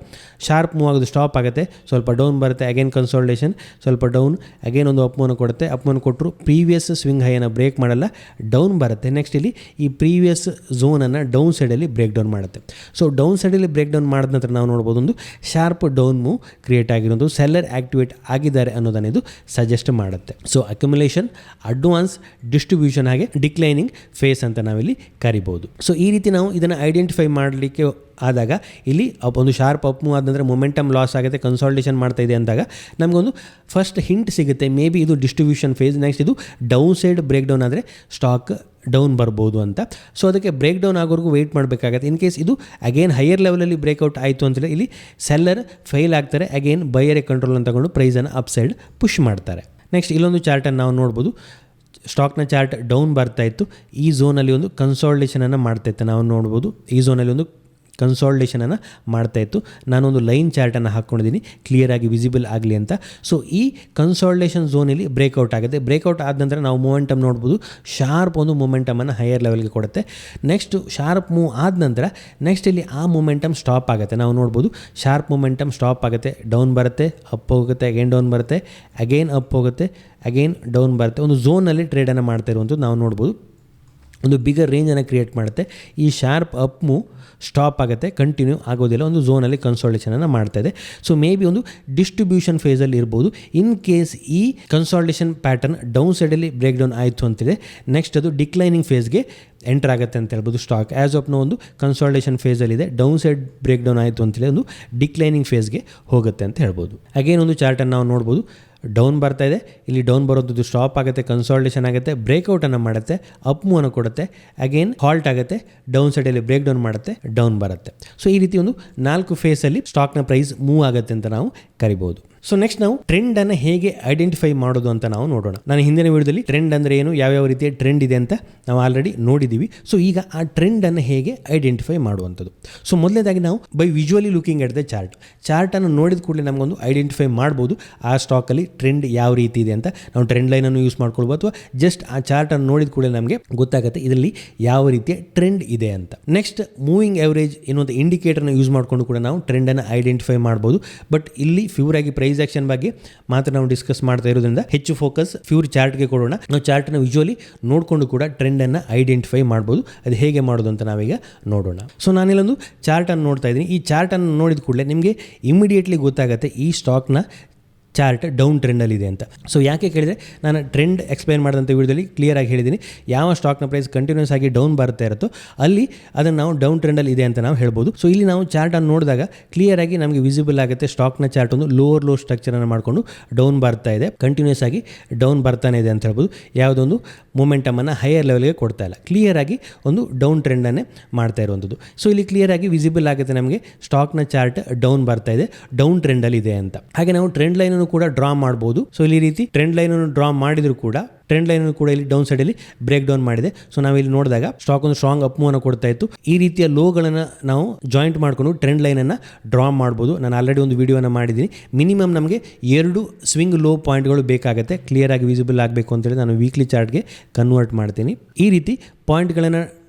ಶಾರ್ಪ್ ಮೂವ್ ಆಗೋದು ಸ್ಟಾಪ್ ಆಗುತ್ತೆ, ಸ್ವಲ್ಪ ಡೌನ್ ಬರುತ್ತೆ, ಅಗೇನ್ ಕನ್ಸಾಲಿಡೇಷನ್, ಸ್ವಲ್ಪ ಡೌನ್, ಅಗೇನ್ ಒಂದು ಅಪ್ ಮೂವನ್ನು ಕೊಡುತ್ತೆ. ಅಪ್ ಮೂವನ್ನು ಕೊಟ್ಟರು ಪ್ರೀವಿಯಸ್ ಸ್ವಿಂಗ್ ಹೈಯನ್ನು ಬ್ರೇಕ್ ಮಾಡಲ್ಲ, ಡೌನ್ ಬರುತ್ತೆ. ನೆಕ್ಸ್ಟ್ ಇಲ್ಲಿ ಈ ಪ್ರೀವಿಯಸ್ ಝೋನನ್ನು ಡೌನ್ ಸೈಡಲ್ಲಿ ಬ್ರೇಕ್ ಡೌನ್ ಮಾಡುತ್ತೆ. ಸೊ ಡೌನ್ ಸೈಡಲ್ಲಿ ಬ್ರೇಕ್ ಡೌನ್ ಮಾಡಿದ ನಂತರ ನಾವು ನೋಡ್ಬೋದು ಒಂದು ಶಾರ್ಪ್ ಡೌನ್ ಮೂವ್ ಕ್ರಿಯೇಟ್ ಆಗಿರೋದು, ಸೆಲ್ಲರ್ ಆಕ್ಟಿವೇಟ್ ಆಗಿದ್ದಾರೆ ಅನ್ನೋದನ್ನು ಇದು ಸಜೆಸ್ಟ್ ಮಾಡುತ್ತೆ. ಸೊ ಅಕ್ಯುಮುಲೇಷನ್, ಅಡ್ವಾನ್ಸ್, ಡಿಸ್ಟ್ರಿಬ್ಯೂಷನ್ ಹಾಗೆ ಡಿಕ್ಲೈನಿಂಗ್ ಫೇಸ್ ಅಂತ ನಾವಿಲ್ಲಿ ಕರಿಬೋದು. ಸೊ ಈ ರೀತಿ ನಾವು ಇದನ್ನು ಐಡೆಂಟಿಫೈ ಮಾಡಲಿಕ್ಕೆ ಆದಾಗ ಇಲ್ಲಿ ಒಂದು ಶಾರ್ಪ್ ಅಪ್ ಮೂವ್ ಆದ ನಂತರ ಮೊಮೆಂಟಮ್ ಲಾಸ್ ಆಗುತ್ತೆ, ಕನ್ಸಾಲಿಡೇಷನ್ ಮಾಡ್ತಾ ಇದೆ ಅಂದಾಗ ನಮಗೊಂದು ಫಸ್ಟ್ ಹಿಂಟ್ ಸಿಗುತ್ತೆ, ಮೇ ಬಿ ಇದು ಡಿಸ್ಟ್ರಿಬ್ಯೂಷನ್ ಫೇಸ್, ನೆಕ್ಸ್ಟ್ ಇದು ಡೌನ್ ಸೈಡ್ ಬ್ರೇಕ್ ಡೌನ್ ಆದರೆ ಸ್ಟಾಕ್ ಡೌನ್ ಬರ್ಬೋದು ಅಂತ. ಸೊ ಅದಕ್ಕೆ ಬ್ರೇಕ್ ಡೌನ್ ಆಗೋವರೆಗೂ ವೆಯ್ಟ್ ಮಾಡಬೇಕಾಗತ್ತೆ. ಇನ್ ಕೇಸ್ ಇದು ಅಗೇನ್ ಹೈಯರ್ ಲೆವೆಲಲ್ಲಿ ಬ್ರೇಕ್ಔಟ್ ಆಯಿತು ಅಂತೇಳಿ ಇಲ್ಲಿ ಸೆಲ್ಲರ್ ಫೇಲ್ ಆಗ್ತಾರೆ, ಅಗೇನ್ ಬೈಯರೇ ಕಂಟ್ರೋಲನ್ನು ತಗೊಂಡು ಪ್ರೈಸನ್ನು ಅಪ್ ಸೈಡ್ ಪುಷ್ ಮಾಡ್ತಾರೆ. ನೆಕ್ಸ್ಟ್ ಇಲ್ಲೊಂದು ಚಾರ್ಟನ್ನು ನಾವು ನೋಡ್ಬೋದು, ಸ್ಟಾಕ್ನ ಚಾರ್ಟ್ ಡೌನ್ ಬರ್ತಾ ಇತ್ತು, ಈ ಝೋನಲ್ಲಿ ಒಂದು ಕನ್ಸಾಲಿಡೇಷನನ್ನು ಮಾಡ್ತಾಯಿತ್ತು, ನಾವು ನೋಡ್ಬೋದು ಈ ಝೋನಲ್ಲಿ ಒಂದು ಕನ್ಸಾಲಿಡೇಷನನ್ನು ಮಾಡ್ತಾಯಿತ್ತು. ನಾನೊಂದು ಲೈನ್ ಚಾರ್ಟನ್ನು ಹಾಕ್ಕೊಂಡಿದ್ದೀನಿ ಕ್ಲಿಯರಾಗಿ ವಿಸಿಬಲ್ ಆಗಲಿ ಅಂತ. ಸೊ ಈ ಕನ್ಸಾಲಿಡೇಷನ್ ಝೋನಲ್ಲಿ ಬ್ರೇಕ್ಔಟ್ ಆಗುತ್ತೆ. ಬ್ರೇಕ್ಔಟ್ ಆದ ನಂತರ ನಾವು ಮೊಮೆಂಟಮ್ ನೋಡ್ಬೋದು, ಶಾರ್ಪ್ ಒಂದು ಮೊಮೆಂಟಮನ್ನು ಹೈಯರ್ ಲೆವೆಲ್ಗೆ ಕೊಡುತ್ತೆ. ನೆಕ್ಸ್ಟ್ ಶಾರ್ಪ್ ಮೂವ್ ಆದ ನಂತರ ನೆಕ್ಸ್ಟ್ ಇಲ್ಲಿ ಆ ಮೊಮೆಂಟಮ್ ಸ್ಟಾಪ್ ಆಗುತ್ತೆ, ನಾವು ನೋಡ್ಬೋದು ಶಾರ್ಪ್ ಮೊಮೆಂಟಮ್ ಸ್ಟಾಪ್ ಆಗುತ್ತೆ, ಡೌನ್ ಬರುತ್ತೆ, ಅಪ್ ಹೋಗುತ್ತೆ, ಅಗೇನ್ ಡೌನ್ ಬರುತ್ತೆ, ಅಗೇನ್ ಅಪ್ ಹೋಗುತ್ತೆ, ಅಗೇನ್ ಡೌನ್ ಬರುತ್ತೆ. ಒಂದು ಝೋನಲ್ಲಿ ಟ್ರೇಡನ್ನು ಮಾಡ್ತಾ ಇರುವಂಥದ್ದು ನಾವು ನೋಡ್ಬೋದು, ಒಂದು ಬಿಗರ್ ರೇಂಜನ್ನು ಕ್ರಿಯೇಟ್ ಮಾಡುತ್ತೆ. ಈ ಶಾರ್ಪ್ ಅಪ್ ಮೂವ್ ಸ್ಟಾಪ್ ಆಗುತ್ತೆ, ಕಂಟಿನ್ಯೂ ಆಗೋದಿಲ್ಲ, ಒಂದು ಝೋನಲ್ಲಿ ಕನ್ಸಾಲಿಡೇಷನನ್ನು ಮಾಡ್ತಾಯಿದೆ. ಸೊ ಮೇ ಬಿ ಒಂದು ಡಿಸ್ಟ್ರಿಬ್ಯೂಷನ್ ಫೇಸಲ್ಲಿ ಇರ್ಬೋದು. ಇನ್ ಕೇಸ್ ಈ ಕನ್ಸಾಲಿಡೇಷನ್ ಪ್ಯಾಟರ್ನ್ ಡೌನ್ ಸೈಡಲ್ಲಿ ಬ್ರೇಕ್ ಡೌನ್ ಆಯಿತು ಅಂತಿದೆ, ನೆಕ್ಸ್ಟ್ ಅದು ಡಿಕ್ಲೈನಿಂಗ್ ಫೇಸ್ಗೆ ಎಂಟರ್ ಆಗುತ್ತೆ ಅಂತ ಹೇಳ್ಬೋದು. ಸ್ಟಾಕ್ ಆ್ಯಸ್ ಆಫ್ ಒಂದು ಕನ್ಸಾಲಿಡೇಷನ್ ಫೇಸಲ್ಲಿದೆ, ಡೌನ್ ಸೈಡ್ ಬ್ರೇಕ್ ಡೌನ್ ಆಯಿತು ಅಂತೇಳಿ ಒಂದು ಡಿಕ್ಲೈನಿಂಗ್ ಫೇಸ್ಗೆ ಹೋಗುತ್ತೆ ಅಂತ ಹೇಳ್ಬೋದು. ಅಗೇನ್ ಒಂದು ಚಾರ್ಟನ್ನು ನಾವು ನೋಡ್ಬೋದು, ಡೌನ್ ಬರ್ತಾ ಇದೆ, ಇಲ್ಲಿ ಡೌನ್ ಬರೋದು ಸ್ಟಾಪ್ ಆಗುತ್ತೆ, ಕನ್ಸಾಲಿಡೇಷನ್ ಆಗುತ್ತೆ, ಬ್ರೇಕ್ಔಟನ್ನು ಮಾಡುತ್ತೆ, ಅಪ್ ಮೂವನ್ನು ಕೊಡುತ್ತೆ, ಅಗೇನ್ ಹಾಲ್ಟ್ ಆಗುತ್ತೆ, ಡೌನ್ ಸೈಡಲ್ಲಿ ಬ್ರೇಕ್ ಡೌನ್ ಮಾಡುತ್ತೆ, ಡೌನ್ ಬರುತ್ತೆ. ಸೊ ಈ ರೀತಿ ಒಂದು 4 ಫೇಸಲ್ಲಿ ಸ್ಟಾಕ್ನ ಪ್ರೈಸ್ ಮೂವ್ ಆಗುತ್ತೆ ಅಂತ ನಾವು ಕರಿಬೋದು. ಸೊ ನೆಕ್ಸ್ಟ್ ನಾವು ಟ್ರೆಂಡನ್ನು ಹೇಗೆ ಐಡೆಂಟಿಫೈ ಮಾಡೋದು ಅಂತ ನಾವು ನೋಡೋಣ. ನಾನು ಹಿಂದಿನ ವಿಡಿಯೋದಲ್ಲಿ ಟ್ರೆಂಡ್ ಅಂದರೆ ಏನು, ಯಾವ್ಯಾವ ರೀತಿಯ ಟ್ರೆಂಡ್ ಇದೆ ಅಂತ ನಾವು ಆಲ್ರೆಡಿ ನೋಡಿದ್ದೀವಿ. ಸೊ ಈಗ ಆ ಟ್ರೆಂಡನ್ನು ಹೇಗೆ ಐಡೆಂಟಿಫೈ ಮಾಡುವಂಥದ್ದು. ಸೊ ಮೊದಲನೇದಾಗಿ ನಾವು by visually looking at the ಚಾರ್ಟನ್ನು ನೋಡಿದ ಕೂಡಲೇ ನಮಗೊಂದು ಐಡೆಂಟಿಫೈ ಮಾಡ್ಬೋದು ಆ ಸ್ಟಾಕಲ್ಲಿ ಟ್ರೆಂಡ್ ಯಾವ ರೀತಿ ಇದೆ ಅಂತ. ನಾವು ಟ್ರೆಂಡ್ ಲೈನನ್ನು ಯೂಸ್ ಮಾಡ್ಕೊಳ್ಬೋದು ಅಥವಾ ಜಸ್ಟ್ ಆ ಚಾರ್ಟನ್ನು ನೋಡಿದ ಕೂಡಲೇ ನಮಗೆ ಗೊತ್ತಾಗುತ್ತೆ ಇದರಲ್ಲಿ ಯಾವ ರೀತಿಯ ಟ್ರೆಂಡ್ ಇದೆ ಅಂತ. ನೆಕ್ಸ್ಟ್ ಮೂವಿಂಗ್ ಎವರೇಜ್ ಎನ್ನುವಂಥ ಇಂಡಿಕೇಟರ್ನ ಯೂಸ್ ಮಾಡಿಕೊಂಡು ಕೂಡ ನಾವು ಟ್ರೆಂಡನ್ನು ಐಡೆಂಟಿಫೈ ಮಾಡ್ಬೋದು. ಬಟ್ ಇಲ್ಲಿ ಫ್ಯೂರ್ ಆಗಿ ಪ್ರೈಸ್ ಆಕ್ಷನ್ ಬಗ್ಗೆ ಮಾತ್ರ ನಾವು ಡಿಸ್ಕಸ್ ಮಾಡ್ತಾ ಇರೋದ್ರಿಂದ ಹೆಚ್ಚು ಫೋಕಸ್ ಫ್ಯೂರ್ ಚಾರ್ಟ್ಗೆ ಕೊಡೋಣ. ನಾವು ಚಾರ್ಟ್ನ ವಿಜುವಲಿ ನೋಡಿಕೊಂಡು ಕೂಡ ಟ್ರೆಂಡನ್ನು ಐಡೆಂಟಿಫೈ ಮಾಡ್ಬೋದು. ಅದು ಹೇಗೆ ಮಾಡೋದು ಅಂತ ನಾವೀಗ ನೋಡೋಣ. ಸೊ ನಾನಿಲ್ಲೊಂದು ಚಾರ್ಟನ್ನು ನೋಡ್ತಾ ಇದ್ದೀನಿ. ಈ ಚಾರ್ಟನ್ನು ನೋಡಿದ ಕೂಡಲೇ ನಿಮಗೆ ಇಮಿಡಿಯೇಟ್ಲಿ ಗೊತ್ತಾಗುತ್ತೆ ಈ ಸ್ಟಾಕ್ನ ಚಾರ್ಟ್ ಡೌನ್ ಟ್ರೆಂಡಲ್ಲಿದೆ ಅಂತ. ಸೊ ಯಾಕೆ ಕೇಳಿದರೆ, ನಾನು ಟ್ರೆಂಡ್ ಎಕ್ಸ್ಪ್ಲೈನ್ ಮಾಡಿದಂಥ ವಿಡಿಯೋದಲ್ಲಿ ಕ್ಲಿಯರಾಗಿ ಹೇಳಿದ್ದೀನಿ, ಯಾವ ಸ್ಟಾಕ್ನ ಪ್ರೈಸ್ ಕಂಟಿನ್ಯೂಸ್ ಆಗಿ ಡೌನ್ ಬರ್ತಾ ಇರುತ್ತೋ ಅಲ್ಲಿ ಅದನ್ನು ನಾವು ಡೌನ್ ಟ್ರೆಂಡಲ್ಲಿ ಇದೆ ಅಂತ ನಾವು ಹೇಳ್ಬೋದು. ಸೊ ಇಲ್ಲಿ ನಾವು ಚಾರ್ಟನ್ನು ನೋಡಿದಾಗ ಕ್ಲಿಯರಾಗಿ ನಮಗೆ ವಿಸಿಬಲ್ ಆಗುತ್ತೆ, ಸ್ಟಾಕ್ನ ಚಾರ್ಟ್ ಒಂದು ಲೋವರ್ ಲೋ ಸ್ಟ್ರಕ್ಚರನ್ನು ಮಾಡಿಕೊಂಡು ಡೌನ್ ಬರ್ತಾ ಇದೆ, ಕಂಟಿನ್ಯೂಸ್ ಆಗಿ ಡೌನ್ ಬರ್ತಾನೆ ಇದೆ ಅಂತ ಹೇಳ್ಬೋದು. ಯಾವುದೊಂದು ಮೊಮೆಂಟಮನ್ನು ಹೈಯರ್ ಲೆವೆಲ್ಗೆ ಕೊಡ್ತಾ ಇಲ್ಲ, ಕ್ಲಿಯರಾಗಿ ಒಂದು ಡೌನ್ ಟ್ರೆಂಡನ್ನೇ ಮಾಡ್ತಾ ಇರುವಂಥದ್ದು. ಸೊ ಇಲ್ಲಿ ಕ್ಲಿಯರಾಗಿ ವಿಸಿಬಲ್ ಆಗುತ್ತೆ ನಮಗೆ ಸ್ಟಾಕ್ನ ಚಾರ್ಟ್ ಡೌನ್ ಬರ್ತಾ ಇದೆ, ಡೌನ್ ಟ್ರೆಂಡಲ್ಲಿ ಇದೆ ಅಂತ. ಹಾಗೆ ನಾವು ಟ್ರೆಂಡ್ ಲೈನ್ ಕೂಡ ಡ್ರಾ ಮಾಡ್ಬೋದು. ಸೊ ಇಲ್ಲಿ ರೀತಿ ಟ್ರೆಂಡ್ ಲೈನ್ ಡ್ರಾ ಮಾಡಿದ್ರು ಕೂಡ ಟ್ರೆಂಡ್ ಲೈನ್ ಕೂಡ ಇಲ್ಲಿ ಡೌನ್ ಸೈಡಲ್ಲಿ ಬ್ರೇಕ್ ಡೌನ್ ಮಾಡಿದೆ. ಸೊ ನಾವು ಇಲ್ಲಿ ನೋಡಿದಾಗ ಸ್ಟಾಕ್ ಒಂದು ಸ್ಟ್ರಾಂಗ್ ಅಪ್ ಮೂವ್ನ ಕೊಡ್ತಾ ಇತ್ತು. ಈ ರೀತಿಯ ಲೋಗಳನ್ನು ನಾವು ಜಾಯಿಂಟ್ ಮಾಡಿಕೊಂಡು ಟ್ರೆಂಡ್ ಲೈನನ್ನು ಡ್ರಾ ಮಾಡ್ಬೋದು. ನಾನು ಆಲ್ರೆಡಿ ಒಂದು ವಿಡಿಯೋನ ಮಾಡಿದ್ದೀನಿ. ಮಿನಿಮಮ್ ನಮಗೆ 2 ಸ್ವಿಂಗ್ ಲೋ ಪಾಯಿಂಟ್ಗಳು ಬೇಕಾಗುತ್ತೆ ಕ್ಲಿಯರಾಗಿ ವಿಸಿಬಲ್ ಆಗಬೇಕು ಅಂತೇಳಿ ನಾನು ವೀಕ್ಲಿ ಚಾರ್ಟ್ಗೆ ಕನ್ವರ್ಟ್ ಮಾಡ್ತೀನಿ. ಈ ರೀತಿ ಪಾಯಿಂಟ್ಗಳನ್ನು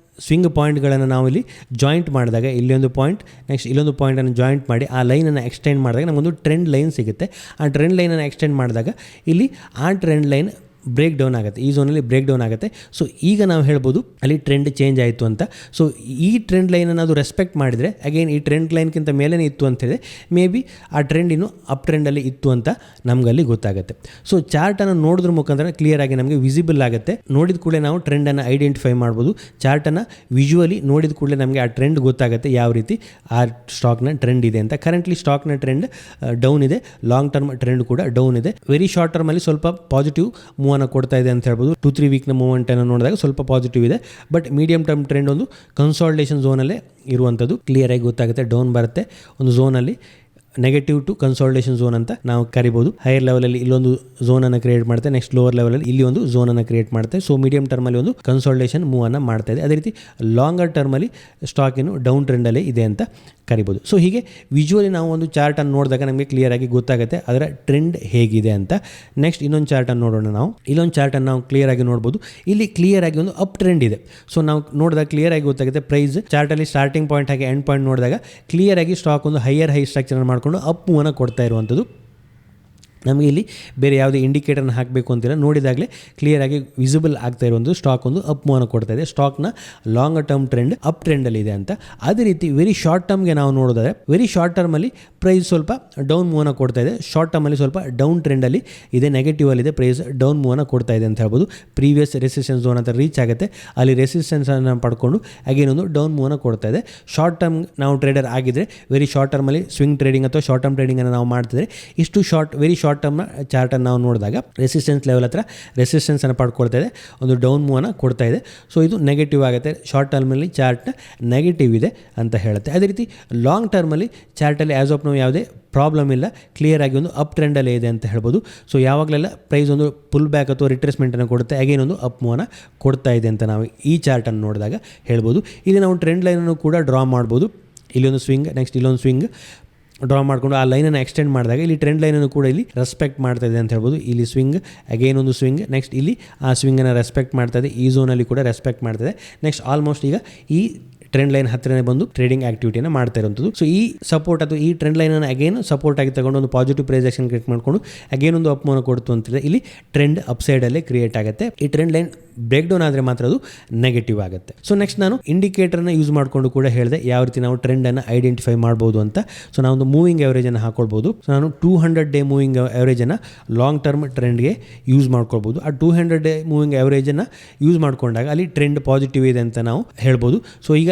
ಸ್ವಿಂಗ್ ಪಾಯಿಂಟ್ಗಳನ್ನು ನಾವು ಇಲ್ಲಿ ಜಾಯಿಂಟ್ ಮಾಡಿದಾಗ ಇಲ್ಲಿ ಒಂದು ಪಾಯಿಂಟ್, ನೆಕ್ಸ್ಟ್ ಇಲ್ಲೊಂದು ಪಾಯಿಂಟನ್ನು ಜಾಯಿಂಟ್ ಮಾಡಿ ಆ ಲೈನನ್ನು ಎಕ್ಸ್ಟೆಂಡ್ ಮಾಡಿದಾಗ ನಮಗೊಂದು ಟ್ರೆಂಡ್ ಲೈನ್ ಸಿಗುತ್ತೆ. ಆ ಟ್ರೆಂಡ್ ಲೈನನ್ನು ಎಕ್ಸ್ಟೆಂಡ್ ಮಾಡಿದಾಗ ಇಲ್ಲಿ ಆ ಟ್ರೆಂಡ್ ಲೈನ್ ಬ್ರೇಕ್ ಡೌನ್ ಆಗುತ್ತೆ, ಈ ಝೋನಲ್ಲಿ ಬ್ರೇಕ್ ಡೌನ್ ಆಗುತ್ತೆ. ಸೊ ಈಗ ನಾವು ಹೇಳ್ಬೋದು ಅಲ್ಲಿ ಟ್ರೆಂಡ್ ಚೇಂಜ್ ಆಯಿತು ಅಂತ. ಸೊ ಈ ಟ್ರೆಂಡ್ ಲೈನನ್ನು ಅದು ರೆಸ್ಪೆಕ್ಟ್ ಮಾಡಿದರೆ ಅಗೇನ್ ಈ ಟ್ರೆಂಡ್ ಲೈನ್ಗಿಂತ ಮೇಲೇ ಇತ್ತು ಅಂತೇಳಿದ್ರೆ ಮೇ ಬಿ ಆ ಟ್ರೆಂಡ್ ಇನ್ನು ಅಪ್ ಟ್ರೆಂಡಲ್ಲಿ ಇತ್ತು ಅಂತ ನಮಗಲ್ಲಿ ಗೊತ್ತಾಗುತ್ತೆ. ಸೊ ಚಾರ್ಟನ್ನು ನೋಡಿದ್ರ ಮುಖಾಂತರ ಕ್ಲಿಯರಾಗಿ ನಮಗೆ ವಿಸಿಬಲ್ ಆಗುತ್ತೆ. ನೋಡಿದ ಕೂಡಲೇ ನಾವು ಟ್ರೆಂಡನ್ನು ಐಡೆಂಟಿಫೈ ಮಾಡ್ಬೋದು. ಚಾರ್ಟನ್ನು ವಿಜುವಲಿ ನೋಡಿದ ಕೂಡಲೇ ನಮಗೆ ಆ ಟ್ರೆಂಡ್ ಗೊತ್ತಾಗುತ್ತೆ, ಯಾವ ರೀತಿ ಆ ಸ್ಟಾಕ್ನ ಟ್ರೆಂಡ್ ಇದೆ ಅಂತ. ಕರೆಂಟ್ಲಿ ಸ್ಟಾಕ್ನ ಟ್ರೆಂಡ್ ಡೌನ್ ಇದೆ, ಲಾಂಗ್ ಟರ್ಮ್ ಟ್ರೆಂಡ್ ಕೂಡ ಡೌನ್ ಇದೆ. ವೆರಿ ಶಾರ್ಟ್ ಟರ್ಮಲ್ಲಿ ಸ್ವಲ್ಪ ಪಾಸಿಟಿವ್ ಮೂವನ್ನು ಕೊಡ್ತಾ ಇದೆ ಅಂತ ಹೇಳ್ಬೋದು. 2-3 ವೀಕ್ನ ಮೂವ್ಮೆಂಟನ್ನು ನೋಡಿದಾಗ ಸ್ವಲ್ಪ ಪಾಸಿಟಿವ್ ಇದೆ. ಬಟ್ ಮೀಡಿಯಂ ಟರ್ಮ್ ಟ್ರೆಂಡ್ ಒಂದು ಕನ್ಸಾಲಿಡೇಷನ್ ಝೋನಲ್ಲೇ ಇರುವಂಥದ್ದು ಕ್ಲಿಯರಾಗಿ ಗೊತ್ತಾಗುತ್ತೆ. ಡೌನ್ ಬರುತ್ತೆ ಒಂದು ಝೋನಲ್ಲಿ, ನೆಗೆಟಿವ್ ಟು ಕನ್ಸಾಲಿಡೇಷನ್ ಝೋನ್ ಅಂತ ನಾವು ಕರಿಬೋದು. ಹೈಯರ್ ಲೆವೆಲಲ್ಲಿ ಇಲ್ಲೊಂದು ಝೋನನ್ನು ಕ್ರಿಯೇಟ್ ಮಾಡುತ್ತೆ, ನೆಕ್ಸ್ಟ್ ಲೋವರ್ ಲೆವೆಲಲ್ಲಿ ಇಲ್ಲಿ ಒಂದು ಝೋನನ್ನು ಕ್ರಿಯೇಟ್ ಮಾಡುತ್ತೆ. ಸೊ ಮೀಡಿಯಂ ಟರ್ಮಲ್ಲಿ ಒಂದು ಕನ್ಸಾಲಿಡೇಷನ್ ಮೂವನ್ನು ಮಾಡ್ತಾ ಇದೆ. ಅದೇ ರೀತಿ ಲಾಂಗರ್ ಟರ್ಮಲ್ಲಿ ಸ್ಟಾಕ್ ಏನು ಡೌನ್ ಟ್ರೆಂಡಲ್ಲೇ ಇದೆ ಅಂತ ಕರಿಬೋದು. ಸೊ ಹೀಗೆ ವಿಜುವಲಿ ನಾವು ಒಂದು ಚಾರ್ಟನ್ನು ನೋಡಿದಾಗ ನಮಗೆ ಕ್ಲಿಯರಾಗಿ ಗೊತ್ತಾಗುತ್ತೆ ಅದರ ಟ್ರೆಂಡ್ ಹೇಗಿದೆ ಅಂತ. ನೆಕ್ಸ್ಟ್ ಇನ್ನೊಂದು ಚಾರ್ಟನ್ನು ನೋಡೋಣ ನಾವು. ಇಲ್ಲೊಂದು ಚಾರ್ಟನ್ನು ನಾವು ಕ್ಲಿಯರಾಗಿ ನೋಡ್ಬೋದು. ಇಲ್ಲಿ ಕ್ಲಿಯರಾಗಿ ಒಂದು ಅಪ್ ಟ್ರೆಂಡ್ ಇದೆ. ಸೊ ನಾವು ನೋಡಿದಾಗ ಕ್ಲಿಯರಾಗಿ ಗೊತ್ತಾಗುತ್ತೆ ಪ್ರೈಸ್ ಚಾರ್ಟಲ್ಲಿ ಸ್ಟಾರ್ಟಿಂಗ್ ಪಾಯಿಂಟ್ ಹಾಗೆ ಎಂಡ್ ಪಾಯಿಂಟ್ ನೋಡಿದಾಗ ಕ್ಲಿಯರಾಗಿ ಸ್ಟಾಕ್ ಒಂದು ಹೈಯರ್ ಹೈ ಸ್ಟ್ರಕ್ಚರ್ ಮಾಡಿಕೊಂಡು ಅಪ್ ಮೂವನ್ನು ಕೊಡ್ತಾ ಇರುವಂಥದ್ದು. ನಮಗೆ ಇಲ್ಲಿ ಬೇರೆ ಯಾವುದೇ ಇಂಡಿಕೇಟರ್ನ ಹಾಕಬೇಕು ಅಂತಿಲ್ಲ, ನೋಡಿದಾಗಲೇ ಕ್ಲಿಯರಾಗಿ ವಿಸಿಬಲ್ ಆಗ್ತಾ ಇರುವಂಥದ್ದು ಸ್ಟಾಕ್ ಒಂದು ಅಪ್ ಮೂವನ್ನು ಕೊಡ್ತಾ ಇದೆ. ಸ್ಟಾಕ್ನ ಲಾಂಗರ್ ಟರ್ಮ್ ಟ್ರೆಂಡ್ ಅಪ್ ಟ್ರೆಂಡಲ್ಲಿ ಇದೆ ಅಂತ. ಅದೇ ರೀತಿ ವೆರಿ ಶಾರ್ಟ್ ಟರ್ಮ್ಗೆ ನಾವು ನೋಡಿದ್ರೆ ವೆರಿ ಶಾರ್ಟ್ ಟರ್ಮಲ್ಲಿ ಪ್ರೈಸ್ ಸ್ವಲ್ಪ ಡೌನ್ ಮೂವನ್ನು ಕೊಡ್ತಾ ಇದೆ. ಶಾರ್ಟ್ ಟರ್ಮಲ್ಲಿ ಸ್ವಲ್ಪ ಡೌನ್ ಟ್ರೆಂಡಲ್ಲಿ ಇದೆ, ನೆಗೆಟಿವಲ್ಲಿದೆ, ಪ್ರೈಸ್ ಡೌನ್ ಮೂವನ್ನು ಕೊಡ್ತಾ ಇದೆ ಅಂತ ಹೇಳ್ಬೋದು. ಪ್ರೀವಿಯಸ್ ರೆಸಿಸ್ಟೆನ್ಸ್ ಝೋನ್ ಅಂತ ರೀಚ್ ಆಗುತ್ತೆ, ಅಲ್ಲಿ ರೆಸಿಸ್ಟೆನ್ಸನ್ನು ಪಡ್ಕೊಂಡು ಅಗೇನ್ ಒಂದು ಡೌನ್ ಮೂವನ್ನು ಕೊಡ್ತಾ ಇದೆ. ಶಾರ್ಟ್ ಟರ್ಮ್ ನಾವು ಟ್ರೇಡರ್ ಆಗಿದ್ದರೆ ವೆರಿ ಶಾರ್ಟ್ ಟರ್ಮಲ್ಲಿ ಸ್ವಿಂಗ್ ಟ್ರೇಡಿಂಗ್ ಅಥವಾ ಶಾರ್ಟ್ ಟರ್ಮ್ ಟ್ರೇಡಿಂಗನ್ನು ನಾವು ಮಾಡ್ತಿದ್ರೆ ಇಷ್ಟು ವೆರಿ ಶಾರ್ಟ್ ಟರ್ಮ್ನ ಚಾರ್ಟನ್ನು ನಾವು ನೋಡಿದಾಗ ರೆಸಿಸ್ಟೆನ್ಸ್ ಲೆವೆಲ್ ಹತ್ರ ರೆಸಿಸ್ಟೆನ್ಸನ್ನು ಪಡ್ಕೊಳ್ತಾ ಇದೆ, ಒಂದು ಡೌನ್ ಮೂವನ್ನು ಕೊಡ್ತಾ ಇದೆ. ಸೊ ಇದು ನೆಗೆಟಿವ್ ಆಗುತ್ತೆ, ಶಾರ್ಟ್ ಟರ್ಮಲ್ಲಿ ಚಾರ್ಟ್ನ ನೆಗೆಟಿವ್ ಇದೆ ಅಂತ ಹೇಳುತ್ತೆ. ಅದೇ ರೀತಿ ಲಾಂಗ್ ಟರ್ಮಲ್ಲಿ ಚಾರ್ಟಲ್ಲಿ ಆ್ಯಸ್ ಆಫ್ ನಾವು ಯಾವುದೇ ಪ್ರಾಬ್ಲಮ್ ಇಲ್ಲ, ಕ್ಲಿಯರಾಗಿ ಒಂದು ಅಪ್ ಟ್ರೆಂಡಲ್ಲೇ ಇದೆ ಅಂತ ಹೇಳ್ಬೋದು. ಸೊ ಯಾವಾಗಲೆಲ್ಲ ಪ್ರೈಸ್ ಒಂದು ಪುಲ್ ಬ್ಯಾಕ್ ಅಥವಾ ರಿಟ್ರೇಸ್ಮೆಂಟನ್ನು ಕೊಡುತ್ತೆ, ಅಗೇನ್ ಒಂದು ಅಪ್ ಮೂವನ್ನು ಕೊಡ್ತಾ ಇದೆ ಅಂತ ನಾವು ಈ ಚಾರ್ಟನ್ನು ನೋಡಿದಾಗ ಹೇಳ್ಬೋದು. ಇಲ್ಲಿ ನಾವು ಟ್ರೆಂಡ್ ಲೈನನ್ನು ಕೂಡ ಡ್ರಾ ಮಾಡ್ಬೋದು. ಇಲ್ಲೊಂದು ಸ್ವಿಂಗ್, ನೆಕ್ಸ್ಟ್ ಇಲ್ಲೊಂದು ಸ್ವಿಂಗ್ ಡ್ರಾ ಮಾಡಿಕೊಂಡು ಆ ಲೈನನ್ನು ಎಕ್ಸ್ಟೆಂಡ್ ಮಾಡಿದಾಗ ಇಲ್ಲಿ ಟ್ರೆಂಡ್ ಲೈನನ್ನು ಕೂಡ ಇಲ್ಲಿ ರೆಸ್ಪೆಕ್ಟ್ ಮಾಡ್ತಾ ಇದೆ ಅಂತ ಹೇಳ್ಬೋದು. ಇಲ್ಲಿ ಸ್ವಿಂಗ್, ಅಗೇನ್ ಒಂದು ಸ್ವಿಂಗ್, ನೆಕ್ಸ್ಟ್ ಇಲ್ಲಿ ಆ ಸ್ವಿಂಗನ್ನು ರೆಸ್ಪೆಕ್ಟ್ ಮಾಡ್ತಾ ಇದೆ, ಈ ಝೋನಲ್ಲಿ ಕೂಡ ರೆಸ್ಪೆಕ್ಟ್ ಮಾಡ್ತಾ ಇದೆ. ನೆಕ್ಸ್ಟ್ ಆಲ್ಮೋಸ್ಟ್ ಈಗ ಈ ಟ್ರೆಂಡ್ ಲೈನ್ ಹತ್ತಿರನೇ ಬಂದು ಟ್ರೇಡಿಂಗ್ ಆಕ್ಟಿವಿಟಿಯನ್ನು ಮಾಡ್ತಾ ಇರುವಂಥದ್ದು. ಸೊ ಈ ಸಪೋರ್ಟ್ ಅಥವಾ ಈ ಟ್ರೆಂಡ್ ಲೈನನ್ನು ಅಗೇನ್ ಸಪೋರ್ಟ್ ಆಗಿ ತಗೊಂಡು ಒಂದು ಪಾಸಿಟಿವ್ ಪ್ರೈಸ್ ಆಕ್ಷನ್ ಕ್ರಿಯೇಟ್ ಮಾಡಿಕೊಂಡು ಅಗೇನ್ ಒಂದು ಅಪ್ ಮೂವನ್ನು ಕೊಡ್ತು ಅಂತಿದೆ. ಇಲ್ಲಿ ಟ್ರೆಂಡ್ ಅಪ್ ಸೈಡಲ್ಲೇ ಕ್ರಿಯೇಟ್ ಆಗುತ್ತೆ. ಈ ಟ್ರೆಂಡ್ ಲೈನ್ ಬ್ರೇಕ್ ಡೌನ್ ಆದರೆ ಮಾತ್ರ ಅದು ನೆಗೆಟಿವ್ ಆಗುತ್ತೆ. ಸೊ ನೆಕ್ಸ್ಟ್ ನಾನು ಇಂಡಿಕೇಟರ್ನ ಯೂಸ್ ಮಾಡಿಕೊಂಡು ಕೂಡ ಹೇಳಿದೆ ಯಾವ ರೀತಿ ನಾವು ಟ್ರೆಂಡನ್ನು ಐಡೆಂಟಿಫೈ ಮಾಡ್ಬೋದು ಅಂತ. ಸೊ ನಾವು ಒಂದು ಮೂವಿಂಗ್ ಆವರೇಜನ್ನು ಹಾಕೊಳ್ಬೋದು. ಸೊ ನಾನು 200 ಡೇ ಮೂವಿಂಗ್ ಆವರೇಜನ್ನು ಲಾಂಗ್ ಟರ್ಮ್ ಟ್ರೆಂಡ್ಗೆ ಯೂಸ್ ಮಾಡ್ಕೊಳ್ಬೋದು. ಆ 200 ಡೇ ಮೂವಿಂಗ್ ಆವರೇಜನ್ನು ಯೂಸ್ ಮಾಡಿಕೊಂಡಾಗ ಅಲ್ಲಿ ಟ್ರೆಂಡ್ ಪಾಸಿಟಿವ್ ಇದೆ ಅಂತ ನಾವು ಹೇಳ್ಬೋದು. ಸೊ ಈಗ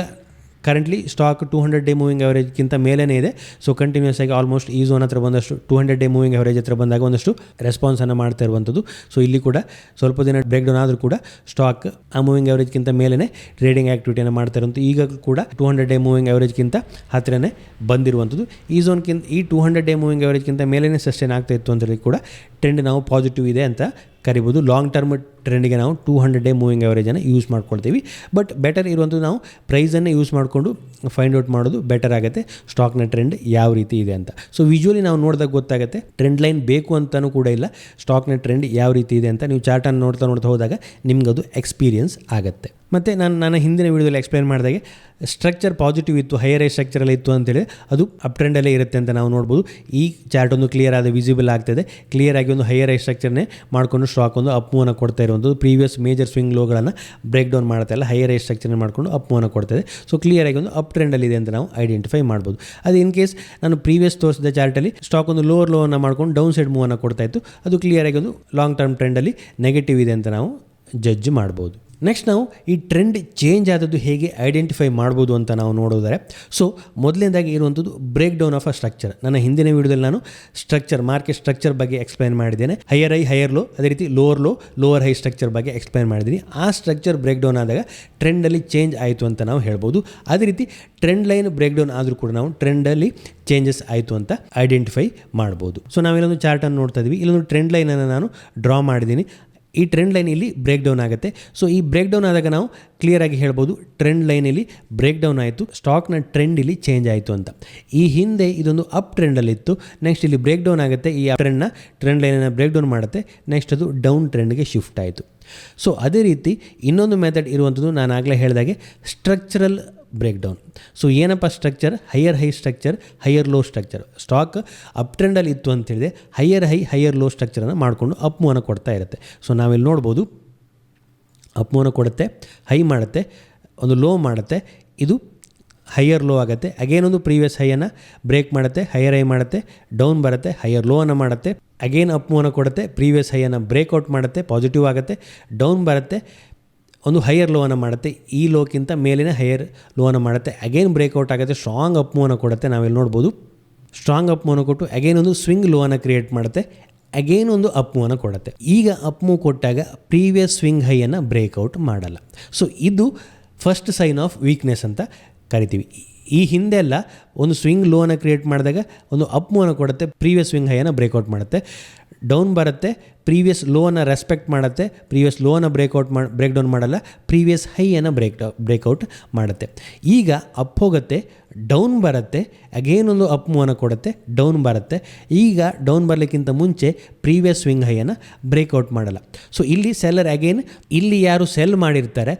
ಕರೆಂಟ್ಲಿ ಸ್ಟಾಕ್ 200 ಡೇ ಮೂವಿಂಗ್ ಅವರೇಜ್ಗಿಂತ ಮೇಲೇ ಇದೆ. ಸೊ ಕಂಟಿನ್ಯೂಸ್ ಆಗಿ ಆಲ್ಮೋಸ್ಟ್ ಈ ಝೋನ್ ಹತ್ರ ಬಂದಷ್ಟು 200 ಡೇ ಮೂವಿಂಗ್ ಅವರೇಜ್ ಹತ್ರ ಬಂದಾಗ ಒಂದಷ್ಟು ರೆಸ್ಪಾನ್ಸನ್ನು ಮಾಡ್ತಾ ಇರುವಂಥದ್ದು. ಸೊ ಇಲ್ಲಿ ಕೂಡ ಸ್ವಲ್ಪ ದಿನ ಬ್ರೇಕ್ ಡೌನ್ ಆದರೂ ಕೂಡ ಸ್ಟಾಕ್ ಆ ಮೂವಿಂಗ್ ಅವರೇಜ್ಗಿಂತ ಮೇಲೇ ಟ್ರೇಡಿಂಗ್ ಆ್ಯಕ್ಟಿವಿಟಿಯನ್ನು ಮಾಡ್ತಾ ಇರುವಂಥದ್ದು. ಈಗ ಕೂಡ 200 ಡೇ ಮೂವಿಂಗ್ ಅವರೇಜ್ಗಿಂತ ಹತ್ತಿರನೇ ಬಂದಿರುವಂಥದ್ದು. ಈ ಝೋನ್ಗಿಂತ ಈ 200 ಡೇ ಮೂವಿಂಗ್ ಅವರೇಜ್ಗಿಂತ ಮೇಲೇ ಸಸ್ಟೈನ್ ಆಗ್ತಾ ಇತ್ತು ಅಂತೇಳಿ ಕೂಡ ಟ್ರೆಂಡ್ ನಾವು ಪಾಸಿಟಿವ್ ಇದೆ ಅಂತ ಕರಿಬೋದು. ಲಾಂಗ್ ಟರ್ಮ್ ಟ್ರೆಂಡಿಗೆ ನಾವು 200 ಡೇ ಮೂವಿಂಗ್ ಅವರೇಜನ್ನು ಯೂಸ್ ಮಾಡ್ಕೊಳ್ತೀವಿ. ಬಟ್ ಬೆಟರ್ ಇರುವಂಥದ್ದು ನಾವು ಪ್ರೈಸನ್ನು ಯೂಸ್ ಮಾಡಿಕೊಂಡು ಫೈಂಡ್ ಔಟ್ ಮಾಡೋದು ಬೆಟರ್ ಆಗುತ್ತೆ ಸ್ಟಾಕ್ನ ಟ್ರೆಂಡ್ ಯಾವ ರೀತಿ ಇದೆ ಅಂತ. ಸೊ ವಿಜುವಲಿ ನಾವು ನೋಡಿದಾಗ ಗೊತ್ತಾಗುತ್ತೆ ಟ್ರೆಂಡ್ ಲೈನ್ ಬೇಕು ಅಂತಲೂ ಕೂಡ ಇಲ್ಲ, ಸ್ಟಾಕ್ನ ಟ್ರೆಂಡ್ ಯಾವ ರೀತಿ ಇದೆ ಅಂತ ನೀವು ಚಾರ್ಟನ್ನು ನೋಡ್ತಾ ಹೋದಾಗ ನಿಮ್ಗದು ಎಕ್ಸ್ಪೀರಿಯನ್ಸ್ ಆಗುತ್ತೆ. ಮತ್ತು ನನ್ನ ಹಿಂದಿನ ವೀಡಿಯೋದಲ್ಲಿ ಎಕ್ಸ್ಪ್ಲೈನ್ ಮಾಡಿದಾಗೆ ಸ್ಟ್ರಕ್ಚರ್ ಪಾಸಿಟಿವ್ ಇತ್ತು, ಹೈಯರ್ ಹೈ ಸ್ಟ್ರಕ್ಚರಲ್ಲಿ ಇತ್ತು ಅಂತೇಳಿ ಅದು ಅಪ್ ಟ್ರೆಂಡಲ್ಲೇ ಇರುತ್ತೆ ಅಂತ ನಾವು ನೋಡ್ಬೋದು. ಈ ಚಾರ್ಟ್ ಒಂದು ಕ್ಲಿಯರ್ ಆದ ವಿಸಿಬಲ್ ಆಗ್ತದೆ. ಕ್ಲಿಯರ್ ಆಗಿ ಒಂದು ಹೈಯರ್ ಹೈ ಸ್ಟ್ರಕ್ಚರ್ನೇ ಮಾಡಿಕೊಂಡು ಸ್ಟಾಕ್ ಒಂದು ಅಪ್ ಮೂವ್ನ ಕೊಡ್ತಾ ಇರುವಂಥದ್ದು. ಪ್ರೀವಿಯಸ್ ಮೇಜರ್ ಸ್ವಿಂಗ್ ಲೋಗಳನ್ನು ಬ್ರೇಕ್ ಡೌನ್ ಮಾಡ್ತಾ ಇಲ್ಲ, ಹೈಯರ್ ಹೈ ಸ್ಟ್ರಕ್ಚರ್ನ ಮಾಡಿಕೊಂಡು ಅಪ್ ಮೂವ್ನ ಕೊಡ್ತಾಯಿದೆ. ಸೊ ಕ್ಲಿಯರ್ ಆಗಿ ಒಂದು ಅಪ್ ಟ್ರೆಂಡಲ್ಲಿ ಇದೆ ಅಂತ ನಾವು ಐಡೆಂಟಿಫೈ ಮಾಡ್ಬೋದು. ಅದು ಇನ್ ಕೇಸ್ ನಾನು ಪ್ರೀವಿಯಸ್ ತೋರಿಸಿದ ಚಾರ್ಟಲ್ಲಿ ಸ್ಟಾಕ್ ಒಂದು ಲೋವರ್ ಲೋವನ್ನು ಮಾಡ್ಕೊಂಡು ಡೌನ್ ಸೈಡ್ ಮೂವನ್ನು ಕೊಡ್ತಾ ಇತ್ತು, ಅದು ಕ್ಲಿಯರ್ ಆಗಿ ಒಂದು ಲಾಂಗ್ ಟರ್ಮ್ ಟ್ರೆಂಡಲ್ಲಿ ನೆಗೆಟಿವ್ ಇದೆ ಅಂತ ನಾವು ಜಡ್ಜ್ ಮಾಡ್ಬೋದು. ನೆಕ್ಸ್ಟ್ ನಾವು ಈ ಟ್ರೆಂಡ್ ಚೇಂಜ್ ಆದದ್ದು ಹೇಗೆ ಐಡೆಂಟಿಫೈ ಮಾಡ್ಬೋದು ಅಂತ ನಾವು ನೋಡೋದಾರೆ, ಸೊ ಮೊದಲನೇದಾಗಿ ಇರುವಂಥದ್ದು break down of a structure. ನನ್ನ ಹಿಂದಿನ ವಿಡಿಯೋದಲ್ಲಿ ನಾನು ಮಾರ್ಕೆಟ್ ಸ್ಟ್ರಕ್ಚರ್ ಬಗ್ಗೆ ಎಕ್ಸ್ಪ್ಲೈನ್ ಮಾಡಿದ್ದೇನೆ. ಹೈಯರ್ ಹೈ, ಹೈಯರ್ ಲೋ, ಅದೇ ರೀತಿ ಲೋವರ್ ಹೈ ಸ್ಟ್ರಕ್ಚರ್ ಬಗ್ಗೆ ಎಕ್ಸ್ಪ್ಲೈನ್ ಮಾಡಿದ್ದೀನಿ. ಆ ಸ್ಟ್ರಕ್ಚರ್ ಬ್ರೇಕ್ ಡೌನ್ ಆದಾಗ ಟ್ರೆಂಡಲ್ಲಿ ಚೇಂಜ್ ಆಯಿತು ಅಂತ ನಾವು ಹೇಳ್ಬೋದು. ಅದೇ ರೀತಿ ಟ್ರೆಂಡ್ ಲೈನ್ ಬ್ರೇಕ್ ಡೌನ್ ಆದರೂ ಕೂಡ ನಾವು ಟ್ರೆಂಡಲ್ಲಿ ಚೇಂಜಸ್ ಆಯಿತು ಅಂತ ಐಡೆಂಟಿಫೈ ಮಾಡ್ಬೋದು. ಸೊ ನಾವಿಲ್ಲೊಂದು ಚಾರ್ಟನ್ನು ನೋಡ್ತಾ ಇದ್ದೀವಿ. ಇಲ್ಲೊಂದು ಟ್ರೆಂಡ್ ಲೈನನ್ನು ನಾನು ಡ್ರಾ ಮಾಡಿದ್ದೀನಿ. ಈ ಟ್ರೆಂಡ್ ಲೈನ್ ಇಲ್ಲಿ ಬ್ರೇಕ್ ಡೌನ್ ಆಗುತ್ತೆ. ಸೊ ಈ ಬ್ರೇಕ್ ಡೌನ್ ಆದಾಗ ನಾವು ಕ್ಲಿಯರ್ ಆಗಿ ಹೇಳ್ಬೋದು ಟ್ರೆಂಡ್ ಲೈನಲ್ಲಿ ಬ್ರೇಕ್ ಡೌನ್ ಆಯಿತು, ಸ್ಟಾಕ್ನ ಟ್ರೆಂಡ್ ಇಲ್ಲಿ ಚೇಂಜ್ ಆಯಿತು ಅಂತ. ಈ ಹಿಂದೆ ಇದೊಂದು ಅಪ್ ಟ್ರೆಂಡಲ್ಲಿತ್ತು, ನೆಕ್ಸ್ಟ್ ಇಲ್ಲಿ ಬ್ರೇಕ್ ಡೌನ್ ಆಗುತ್ತೆ, ಈ ಟ್ರೆಂಡ್ ಲೈನನ್ನು ಬ್ರೇಕ್ ಡೌನ್ ಮಾಡುತ್ತೆ, ನೆಕ್ಸ್ಟ್ ಅದು ಡೌನ್ ಟ್ರೆಂಡ್ಗೆ ಶಿಫ್ಟ್ ಆಯಿತು. ಸೊ ಅದೇ ರೀತಿ ಇನ್ನೊಂದು ಮೆಥಡ್ ಇರುವಂಥದ್ದು ನಾನು ಆಗಲೇ ಹೇಳಿದಾಗೆ ಸ್ಟ್ರಕ್ಚರಲ್ ಬ್ರೇಕ್ ಡೌನ್. ಸೊ ಏನಪ್ಪ structure? Higher high structure, higher low structure. Stock up ಟ್ರೆಂಡಲ್ಲಿ ಇತ್ತು ಅಂತೇಳಿದೆ, ಹೈಯರ್ ಹೈ, ಹೈಯರ್ ಲೋ ಸ್ಟ್ರಕ್ಚರನ್ನು ಮಾಡಿಕೊಂಡು ಅಪ್ ಮೂವ್ನ ಕೊಡ್ತಾ ಇರುತ್ತೆ. ಸೊ ನಾವಿಲ್ಲಿ ನೋಡ್ಬೋದು ಅಪ್ ಮೂವ್ನ ಕೊಡುತ್ತೆ, ಹೈ ಮಾಡುತ್ತೆ, ಒಂದು ಲೋ ಮಾಡುತ್ತೆ, ಇದು ಹೈಯರ್ ಲೋ ಆಗುತ್ತೆ. ಅಗೇನ್ ಒಂದು ಪ್ರೀವಿಯಸ್ ಹೈಯನ್ನು ಬ್ರೇಕ್ ಮಾಡುತ್ತೆ, ಹೈಯರ್ ಹೈ ಮಾಡುತ್ತೆ, ಡೌನ್ ಬರುತ್ತೆ, ಹೈಯರ್ ಲೋವನ್ನು ಮಾಡುತ್ತೆ, ಅಗೇನ್ ಅಪ್ ಮೂವ್ನ ಕೊಡುತ್ತೆ, ಪ್ರೀವಿಯಸ್ ಹೈಯನ್ನು ಬ್ರೇಕ್ಔಟ್ ಮಾಡುತ್ತೆ, ಪಾಸಿಟಿವ್ ಆಗುತ್ತೆ, ಡೌನ್ ಬರುತ್ತೆ, ಒಂದು ಹೈಯರ್ ಲೋವನ್ನು ಮಾಡುತ್ತೆ, ಈ ಲೋಕ್ಕಿಂತ ಮೇಲಿನ ಹೈಯರ್ ಲೋವನ್ನು ಮಾಡುತ್ತೆ, ಅಗೇನ್ ಬ್ರೇಕ್ಔಟ್ ಆಗುತ್ತೆ, ಸ್ಟ್ರಾಂಗ್ ಅಪ್ ಮೂವ್ನ ಕೊಡುತ್ತೆ. ನಾವಿಲ್ಲಿ ನೋಡ್ಬೋದು ಸ್ಟ್ರಾಂಗ್ ಅಪ್ ಮೂವ್ನ ಕೊಟ್ಟು ಅಗೇನ್ ಒಂದು ಸ್ವಿಂಗ್ ಲೋವನ್ನು ಕ್ರಿಯೇಟ್ ಮಾಡುತ್ತೆ, ಅಗೇನ್ ಒಂದು ಅಪ್ ಮೂವ್ನ ಕೊಡುತ್ತೆ. ಈಗ ಅಪ್ ಮೂವ್ ಕೊಟ್ಟಾಗ ಪ್ರೀವಿಯಸ್ ಸ್ವಿಂಗ್ ಹೈಯನ್ನು ಬ್ರೇಕ್ಔಟ್ ಮಾಡಲ್ಲ. ಸೊ ಇದು ಫಸ್ಟ್ ಸೈನ್ ಆಫ್ ವೀಕ್ನೆಸ್ ಅಂತ ಕರಿತೀವಿ. ಈ ಹಿಂದೆಲ್ಲ ಒಂದು ಸ್ವಿಂಗ್ ಲೋವನ್ನು ಕ್ರಿಯೇಟ್ ಮಾಡಿದಾಗ ಒಂದು ಅಪ್ ಮೂವ್ನ ಕೊಡುತ್ತೆ, ಪ್ರೀವಿಯಸ್ ಸ್ವಿಂಗ್ ಹೈಯನ್ನು ಬ್ರೇಕ್ಔಟ್ ಮಾಡುತ್ತೆ, ಡೌನ್ ಬರುತ್ತೆ, ಪ್ರೀವಿಯಸ್ ಲೋವನ್ನು ರೆಸ್ಪೆಕ್ಟ್ ಮಾಡುತ್ತೆ, ಪ್ರೀವಿಯಸ್ ಲೋವನ್ನು ಬ್ರೇಕ್ ಡೌನ್ ಮಾಡಲ್ಲ, ಪ್ರೀವಿಯಸ್ ಹೈಯನ್ನು ಬ್ರೇಕ್ಔಟ್ ಮಾಡುತ್ತೆ. ಈಗ ಅಪ್ ಹೋಗುತ್ತೆ, ಡೌನ್ ಬರುತ್ತೆ, ಅಗೇನ್ ಒಂದು ಅಪ್ ಮೂವ್ನ ಕೊಡುತ್ತೆ, ಡೌನ್ ಬರುತ್ತೆ. ಈಗ ಡೌನ್ ಬರಲಿಕ್ಕಿಂತ ಮುಂಚೆ ಪ್ರೀವಿಯಸ್ ಸ್ವಿಂಗ್ ಹೈಯನ್ನು ಬ್ರೇಕ್ಔಟ್ ಮಾಡಲ್ಲ. ಸೊ ಇಲ್ಲಿ ಸೆಲ್ಲರ್ ಅಗೇನ್, ಇಲ್ಲಿ ಯಾರು ಸೆಲ್ ಮಾಡಿರ್ತಾರೆ,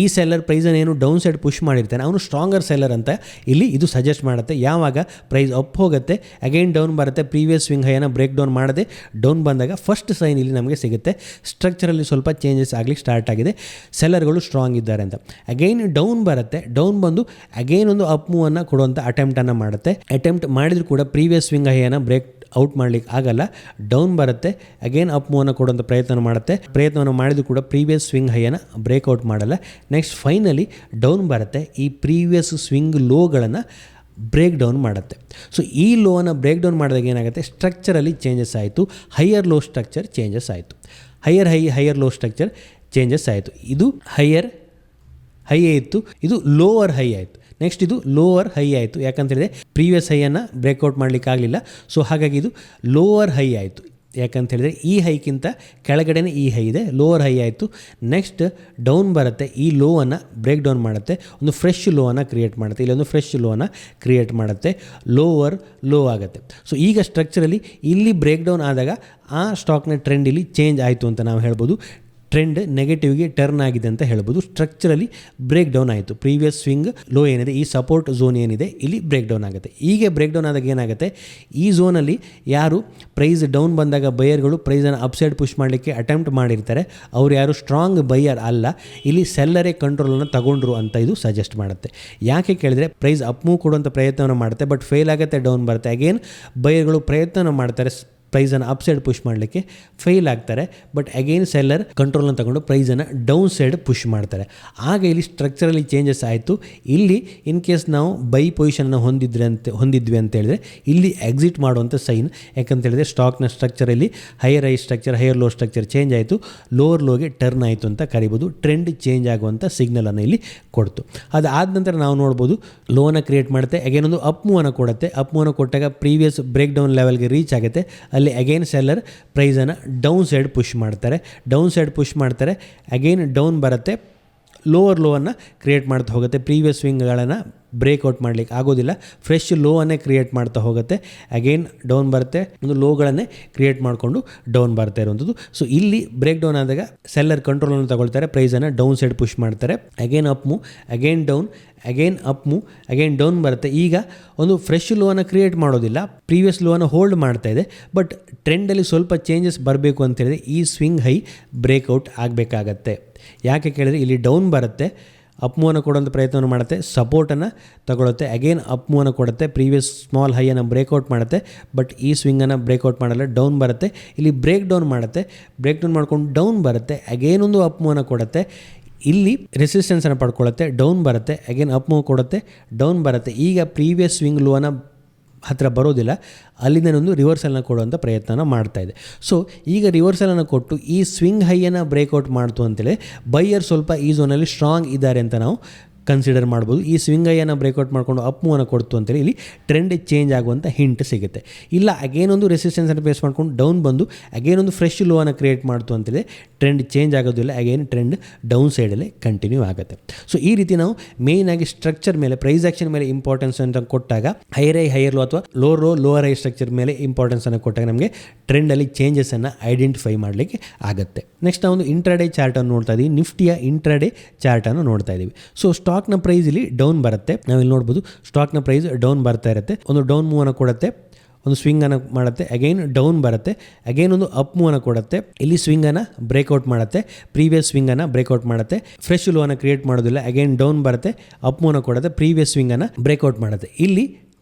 ಈ ಸೆಲ್ಲರ್ ಪ್ರೈಸನ್ನು ಏನು ಡೌನ್ ಸೈಡ್ ಪುಷ್ ಮಾಡಿರ್ತಾನೆ, ಅವನು ಸ್ಟ್ರಾಂಗರ್ ಸೆಲ್ಲರ್ ಅಂತ ಇಲ್ಲಿ ಇದು ಸಜೆಸ್ಟ್ ಮಾಡುತ್ತೆ. ಯಾವಾಗ ಪ್ರೈಸ್ ಅಪ್ ಹೋಗುತ್ತೆ, ಅಗೈನ್ ಡೌನ್ ಬರುತ್ತೆ, ಪ್ರೀವಿಯಸ್ ಸ್ವಿಂಗ್ ಹೈಯನ್ನು ಬ್ರೇಕ್ ಡೌನ್ ಮಾಡದೆ ಡೌನ್ ಬಂದಾಗ ಫಸ್ಟ್ ಸೈನ್ ಇಲ್ಲಿ ನಮಗೆ ಸಿಗುತ್ತೆ, ಸ್ಟ್ರಕ್ಚರಲ್ಲಿ ಸ್ವಲ್ಪ ಚೇಂಜಸ್ ಆಗಲಿಕ್ಕೆ ಸ್ಟಾರ್ಟ್ ಆಗಿದೆ, ಸೆಲ್ಲರ್ಗಳು ಸ್ಟ್ರಾಂಗ್ ಇದ್ದಾರೆ ಅಂತ. ಅಗೈನ್ ಡೌನ್ ಬರುತ್ತೆ, ಡೌನ್ ಬಂದು ಅಗೈನ್ ಒಂದು ಅಪ್ ಮೂವನ್ನು ಕೊಡುವಂಥ ಅಟೆಂಪ್ಟನ್ನು ಮಾಡುತ್ತೆ. ಅಟೆಂಪ್ಟ್ ಮಾಡಿದರೂ ಕೂಡ ಪ್ರೀವಿಯಸ್ ಸ್ವಿಂಗ್ ಹೈಯನ್ನು ಬ್ರೇಕ್ ಔಟ್ ಮಾಡಲಿಕ್ಕೆ ಆಗಲ್ಲ, ಡೌನ್ ಬರುತ್ತೆ, ಅಗೇನ್ ಅಪ್ ಮೂವನ್ನು ಕೊಡುವಂಥ ಪ್ರಯತ್ನವನ್ನು ಮಾಡಿದರೂ ಕೂಡ ಪ್ರೀವಿಯಸ್ ಸ್ವಿಂಗ್ ಹೈಯನ್ನು ಬ್ರೇಕ್ಔಟ್ ಮಾಡಲ್ಲ. ನೆಕ್ಸ್ಟ್ ಫೈನಲಿ ಡೌನ್ ಬರುತ್ತೆ, ಈ ಪ್ರೀವಿಯಸ್ ಸ್ವಿಂಗ್ ಲೋಗಳನ್ನು ಬ್ರೇಕ್ ಡೌನ್ ಮಾಡುತ್ತೆ. ಸೊ ಈ ಲೋವನ್ನು ಬ್ರೇಕ್ ಡೌನ್ ಮಾಡಿದಾಗ ಏನಾಗುತ್ತೆ, ಸ್ಟ್ರಕ್ಚರಲ್ಲಿ ಚೇಂಜಸ್ ಆಯಿತು, ಹೈಯರ್ ಲೋ ಸ್ಟ್ರಕ್ಚರ್ ಚೇಂಜಸ್ ಆಯಿತು, higher high, higher low structure changes ಆಯಿತು. ಇದು ಹೈಯರ್ ಹೈ ಇತ್ತು, ಇದು ಲೋವರ್ ಹೈ ಆಯಿತು. ನೆಕ್ಸ್ಟ್ ಇದು ಲೋವರ್ ಹೈ ಆಯಿತು, ಯಾಕಂತೇಳಿದ್ರೆ ಪ್ರೀವಿಯಸ್ ಹೈಯನ್ನು ಬ್ರೇಕ್ಔಟ್ ಮಾಡಲಿಕ್ಕೆ ಆಗಲಿಲ್ಲ. ಸೊ ಹಾಗಾಗಿ ಇದು ಲೋವರ್ ಹೈ ಆಯಿತು, ಯಾಕಂತೇಳಿದ್ರೆ ಈ ಹೈಕ್ಕಿಂತ ಕೆಳಗಡೆನೇ ಈ ಹೈ ಇದೆ, ಲೋವರ್ ಹೈ ಆಯಿತು. ನೆಕ್ಸ್ಟ್ ಡೌನ್ ಬರುತ್ತೆ, ಈ ಲೋವನ್ನು ಬ್ರೇಕ್ ಡೌನ್ ಮಾಡುತ್ತೆ, ಒಂದು ಫ್ರೆಶ್ ಲೋವನ್ನು ಕ್ರಿಯೇಟ್ ಮಾಡುತ್ತೆ, ಇಲ್ಲೊಂದು ಫ್ರೆಶ್ ಲೋವನ್ನು ಕ್ರಿಯೇಟ್ ಮಾಡುತ್ತೆ, ಲೋವರ್ ಲೋ ಆಗುತ್ತೆ. ಸೊ ಈಗ ಸ್ಟ್ರಕ್ಚರಲ್ಲಿ ಇಲ್ಲಿ ಬ್ರೇಕ್ ಡೌನ್ ಆದಾಗ ಆ ಸ್ಟಾಕ್ನ ಟ್ರೆಂಡ್ ಇಲ್ಲಿ ಚೇಂಜ್ ಆಯಿತು ಅಂತ ನಾವು ಹೇಳ್ಬೋದು. ಟ್ರೆಂಡ್ ನೆಗೆಟಿವ್ಗೆ ಟರ್ನ್ ಆಗಿದೆ ಅಂತ ಹೇಳ್ಬೋದು. ಸ್ಟ್ರಕ್ಚರಲಿ ಬ್ರೇಕ್ ಡೌನ್ ಆಯಿತು, ಪ್ರೀವಿಯಸ್ ಸ್ವಿಂಗ್ ಲೋ ಏನಿದೆ, ಈ ಸಪೋರ್ಟ್ ಝೋನ್ ಏನಿದೆ, ಇಲ್ಲಿ ಬ್ರೇಕ್ ಡೌನ್ ಆಗುತ್ತೆ. ಹೀಗೆ ಬ್ರೇಕ್ ಡೌನ್ ಆದಾಗ ಏನಾಗುತ್ತೆ, ಈ ಝೋನಲ್ಲಿ ಯಾರು ಪ್ರೈಸ್ ಡೌನ್ ಬಂದಾಗ ಬೈಯರ್ಗಳು ಪ್ರೈಸನ್ನು ಅಪ್ಸೈಡ್ ಪುಷ್ ಮಾಡಲಿಕ್ಕೆ ಅಟೆಂಪ್ಟ್ ಮಾಡಿರ್ತಾರೆ, ಅವ್ರು ಯಾರು ಸ್ಟ್ರಾಂಗ್ ಬೈಯರ್ ಅಲ್ಲ, ಇಲ್ಲಿ ಸೆಲ್ಲರೇ ಕಂಟ್ರೋಲನ್ನು ತಗೊಂಡ್ರು ಅಂತ ಇದು ಸಜೆಸ್ಟ್ ಮಾಡುತ್ತೆ. ಯಾಕೆ ಕೇಳಿದರೆ ಪ್ರೈಸ್ ಅಪ್ ಮೂವ್ ಕೊಡುವಂಥ ಪ್ರಯತ್ನವನ್ನು ಮಾಡುತ್ತೆ, ಬಟ್ ಫೇಲ್ ಆಗುತ್ತೆ, ಡೌನ್ ಬರುತ್ತೆ. ಅಗೇನ್ ಬೈಯರ್ಗಳು ಪ್ರಯತ್ನ ಮಾಡ್ತಾರೆ ಪ್ರೈಸನ್ನು ಅಪ್ ಸೈಡ್ ಪುಷ್ ಮಾಡಲಿಕ್ಕೆ, ಫೇಲ್ ಆಗ್ತಾರೆ, ಬಟ್ ಅಗೇನ್ ಸೆಲ್ಲರ್ ಕಂಟ್ರೋಲನ್ನು ತಗೊಂಡು ಪ್ರೈಸನ್ನು ಡೌನ್ ಸೈಡ್ ಪುಷ್ ಮಾಡ್ತಾರೆ. ಆಗ ಇಲ್ಲಿ ಸ್ಟ್ರಕ್ಚರಲ್ಲಿ ಚೇಂಜಸ್ ಆಯಿತು. ಇಲ್ಲಿ ಇನ್ ಕೇಸ್ ನಾವು ಬೈ ಪೊಸಿಷನ್ನ ಹೊಂದಿದ್ವಿ ಅಂತ ಹೇಳಿದ್ರೆ ಇಲ್ಲಿ ಎಕ್ಸಿಟ್ ಮಾಡುವಂಥ ಸೈನ್, ಯಾಕಂತೇಳಿದ್ರೆ ಸ್ಟಾಕ್ನ ಸ್ಟ್ರಕ್ಚರಲ್ಲಿ higher high structure, higher low structure change ಆಯಿತು, ಲೋವರ್ ಲೋಗೆ ಟರ್ನ್ ಆಯಿತು ಅಂತ ಕರಿಬೋದು. ಟ್ರೆಂಡ್ ಚೇಂಜ್ ಆಗುವಂಥ ಸಿಗ್ನಲನ್ನು ಇಲ್ಲಿ ಕೊಡ್ತು. ಅದಾದ ನಂತರ ನಾವು ನೋಡ್ಬೋದು ಲೋನ ಕ್ರಿಯೇಟ್ ಮಾಡುತ್ತೆ, ಅಗೇನ್ ಒಂದು ಅಪ್ ಮೂವನ್ನು ಕೊಡುತ್ತೆ, ಅಪ್ ಮೂವನ್ನು ಕೊಟ್ಟಾಗ ಪ್ರೀವಿಯಸ್ ಬ್ರೇಕ್ ಡೌನ್ ಲೆವೆಲ್ಗೆ ರೀಚ್ ಆಗುತ್ತೆ, ಅಲ್ಲಿ ಅಗೇನ್ ಸೆಲ್ಲರ್ ಪ್ರೈಸನ್ನು ಡೌನ್ ಸೈಡ್ ಪುಷ್ ಮಾಡ್ತಾರೆ, ಅಗೇನ್ ಡೌನ್ ಬರುತ್ತೆ, ಲೋವರ್ ಲೋವನ್ನು ಕ್ರಿಯೇಟ್ ಮಾಡ್ತಾ ಹೋಗುತ್ತೆ, ಪ್ರೀವಿಯಸ್ ಸ್ವಿಂಗ್ಗಳನ್ನು ಬ್ರೇಕ್ಔಟ್ ಮಾಡಲಿಕ್ಕೆ ಆಗೋದಿಲ್ಲ, ಫ್ರೆಶ್ ಲೋವನ್ನೇ ಕ್ರಿಯೇಟ್ ಮಾಡ್ತಾ ಹೋಗುತ್ತೆ, ಅಗೇನ್ ಡೌನ್ ಬರುತ್ತೆ, ಒಂದು ಲೋಗಳನ್ನೇ ಕ್ರಿಯೇಟ್ ಮಾಡಿಕೊಂಡು ಡೌನ್ ಬರ್ತಾ ಇರುವಂಥದ್ದು. ಸೊ ಇಲ್ಲಿ ಬ್ರೇಕ್ ಡೌನ್ ಆದಾಗ ಸೆಲ್ಲರ್ ಕಂಟ್ರೋಲನ್ನು ತಗೊಳ್ತಾರೆ, ಪ್ರೈಸನ್ನು ಡೌನ್ ಸೈಡ್ ಪುಷ್ ಮಾಡ್ತಾರೆ, again up move, again down, again up move, again down ಬರುತ್ತೆ. ಈಗ ಒಂದು ಫ್ರೆಶ್ ಲೋವನ್ನು ಕ್ರಿಯೇಟ್ ಮಾಡೋದಿಲ್ಲ, ಪ್ರೀವಿಯಸ್ ಲೋವನ್ನು ಹೋಲ್ಡ್ ಮಾಡ್ತಾ ಇದೆ. ಬಟ್ ಟ್ರೆಂಡಲ್ಲಿ ಸ್ವಲ್ಪ ಚೇಂಜಸ್ ಬರಬೇಕು ಅಂತ ಹೇಳಿದ್ರೆ ಈ ಸ್ವಿಂಗ್ ಹೈ ಬ್ರೇಕ್ಔಟ್ ಆಗಬೇಕಾಗತ್ತೆ. ಯಾಕೆ ಕೇಳಿದ್ರೆ ಇಲ್ಲಿ ಡೌನ್ ಬರುತ್ತೆ, ಅಪ್ ಮೂವನ್ನು ಕೊಡುವಂಥ ಪ್ರಯತ್ನವನ್ನು ಮಾಡುತ್ತೆ, ಸಪೋರ್ಟನ್ನು ತಗೊಳುತ್ತೆ, ಅಗೇನ್ ಅಪ್ ಮೂವನ್ನು ಕೊಡುತ್ತೆ, ಪ್ರೀವಿಯಸ್ ಸ್ಮಾಲ್ ಹೈಯನ್ನು ಬ್ರೇಕ್ಔಟ್ ಮಾಡುತ್ತೆ. ಬಟ್ ಈ ಸ್ವಿಂಗನ್ನು ಬ್ರೇಕ್ಔಟ್ ಮಾಡಲ್ಲ, ಡೌನ್ ಬರುತ್ತೆ, ಇಲ್ಲಿ ಬ್ರೇಕ್ ಡೌನ್ ಮಾಡುತ್ತೆ, ಬ್ರೇಕ್ ಡೌನ್ ಮಾಡ್ಕೊಂಡು ಡೌನ್ ಬರುತ್ತೆ, ಅಗೇನ್ ಒಂದು ಅಪ್ ಮೂವನ್ನು ಕೊಡುತ್ತೆ, ಇಲ್ಲಿ ರೆಸಿಸ್ಟೆನ್ಸನ್ನು ಪಡ್ಕೊಳ್ಳುತ್ತೆ, ಡೌನ್ ಬರುತ್ತೆ, ಅಗೇನ್ ಅಪ್ ಮೂವ್ ಕೊಡುತ್ತೆ, ಡೌನ್ ಬರುತ್ತೆ. ಈಗ ಪ್ರೀವಿಯಸ್ ಸ್ವಿಂಗ್ ಲೋನ ಹತ್ತಿರ ಬರೋದಿಲ್ಲ, ಅಲ್ಲಿಂದ ಒಂದು ರಿವರ್ಸಲ್ನ ಕೊಡುವಂಥ ಪ್ರಯತ್ನನ ಮಾಡ್ತಾ ಇದೆ. ಸೊ ಈಗ ರಿವರ್ಸಲನ್ನು ಕೊಟ್ಟು ಈ ಸ್ವಿಂಗ್ ಹೈಯನ್ನು ಬ್ರೇಕ್ಔಟ್ ಮಾಡ್ತು ಅಂತೇಳಿ ಬೈಯರ್ ಸ್ವಲ್ಪ ಈ ಝೋನಲ್ಲಿ ಸ್ಟ್ರಾಂಗ್ ಇದ್ದಾರೆ ಅಂತ ನಾವು ಕನ್ಸಿಡರ್ ಮಾಡ್ಬೋದು. ಈ ಸ್ವಿಂಗ್ ಹೈಯನ್ನು ಬ್ರೇಕ್ಔಟ್ ಮಾಡಿಕೊಂಡು ಅಪ್ ಮೂವನ್ನು ಕೊಡ್ತು ಅಂತೇಳಿ ಇಲ್ಲಿ ಟ್ರೆಂಡ್ ಚೇಂಜ್ ಆಗುವಂಥ ಹಿಂಟ್ ಸಿಗುತ್ತೆ. ಇಲ್ಲ ಅಗೇನ್ ಒಂದು ರೆಸಿಸ್ಟೆನ್ಸನ್ನು ಫೇಸ್ ಮಾಡ್ಕೊಂಡು ಡೌನ್ ಬಂದು ಅಗೇನ್ ಒಂದು ಫ್ರೆಶ್ ಲೋವನ್ನು ಕ್ರಿಯೇಟ್ ಮಾಡ್ತು ಅಂತೇಳಿ ಟ್ರೆಂಡ್ ಚೇಂಜ್ ಆಗೋದಿಲ್ಲ, ಅಗೇನ್ ಟ್ರೆಂಡ್ ಡೌನ್ ಸೈಡಲ್ಲೇ ಕಂಟಿನ್ಯೂ ಆಗುತ್ತೆ. ಸೊ ಈ ರೀತಿ ನಾವು ಮೇಯ್ನ್ ಆಗಿ ಸ್ಟ್ರಕ್ಚರ್ ಮೇಲೆ, ಪ್ರೈಸ್ ಆಕ್ಷನ್ ಮೇಲೆ ಇಂಪಾರ್ಟೆನ್ಸ್ ಅಂತ ಕೊಟ್ಟಾಗ ಹೈಯರ್ ಹೈ ಹೈಯರ್ ಲೋ ಅಥವಾ ಲೋವರ್ ಹೈ ಸ್ಟ್ರಕ್ಚರ್ ಮೇಲೆ ಇಂಪಾರ್ಟೆನ್ಸನ್ನು ಕೊಟ್ಟಾಗ ನಮಗೆ ಟ್ರೆಂಡಲ್ಲಿ ಚೇಂಜಸನ್ನು ಐಡೆಂಟಿಫೈ ಮಾಡಲಿಕ್ಕೆ ಆಗುತ್ತೆ. ನೆಕ್ಸ್ಟ್ ನಾವು ಒಂದು ಇಂಟ್ರಾಡೇ ಚಾರ್ಟನ್ನು ನೋಡ್ತಾ ಇದ್ದೀವಿ, ನಿಫ್ಟಿಯ ಇಂಟ್ರಾಡೇ ಚಾರ್ಟನ್ನು ನೋಡ್ತಾ ಇದ್ದೀವಿ. ಸೊ ಸ್ಟಾಕ್ನ ಪ್ರೈಸ್ ಇಲ್ಲಿ ಡೌನ್ ಬರುತ್ತೆ, ನಾವಿಲ್ಲಿ ನೋಡ್ಬೋದು ಸ್ಟಾಕ್ನ ಪ್ರೈಸ್ ಡೌನ್ ಬರ್ತಾ ಇರುತ್ತೆ, ಒಂದು ಡೌನ್ ಮೂವನ್ನು ಕೊಡುತ್ತೆ, ಒಂದು ಸ್ವಿಂಗನ್ನು ಮಾಡುತ್ತೆ, ಅಗೈನ್ ಡೌನ್ ಬರುತ್ತೆ, ಅಗೈನ್ ಒಂದು ಅಪ್ ಮೂವನ್ನು ಕೊಡುತ್ತೆ, ಇಲ್ಲಿ ಸ್ವಿಂಗನ್ನು ಬ್ರೇಕ್ಔಟ್ ಮಾಡುತ್ತೆ, ಪ್ರೀವಿಯಸ್ ಸ್ವಿಂಗನ್ನು ಬ್ರೇಕ್ಔಟ್ ಮಾಡುತ್ತೆ, ಫ್ರೆಶ್ ಲೋವನ್ನು ಕ್ರಿಯೇಟ್ ಮಾಡೋದಿಲ್ಲ, ಅಗೈನ್ ಡೌನ್ ಬರುತ್ತೆ, ಅಪ್ ಮೂವನ್ನು ಕೊಡುತ್ತೆ, ಪ್ರೀವಿಯಸ್ ಸ್ವಿಂಗನ್ನು ಬ್ರೇಕ್ಔಟ್ ಮಾಡುತ್ತೆ, ಇಲ್ಲಿ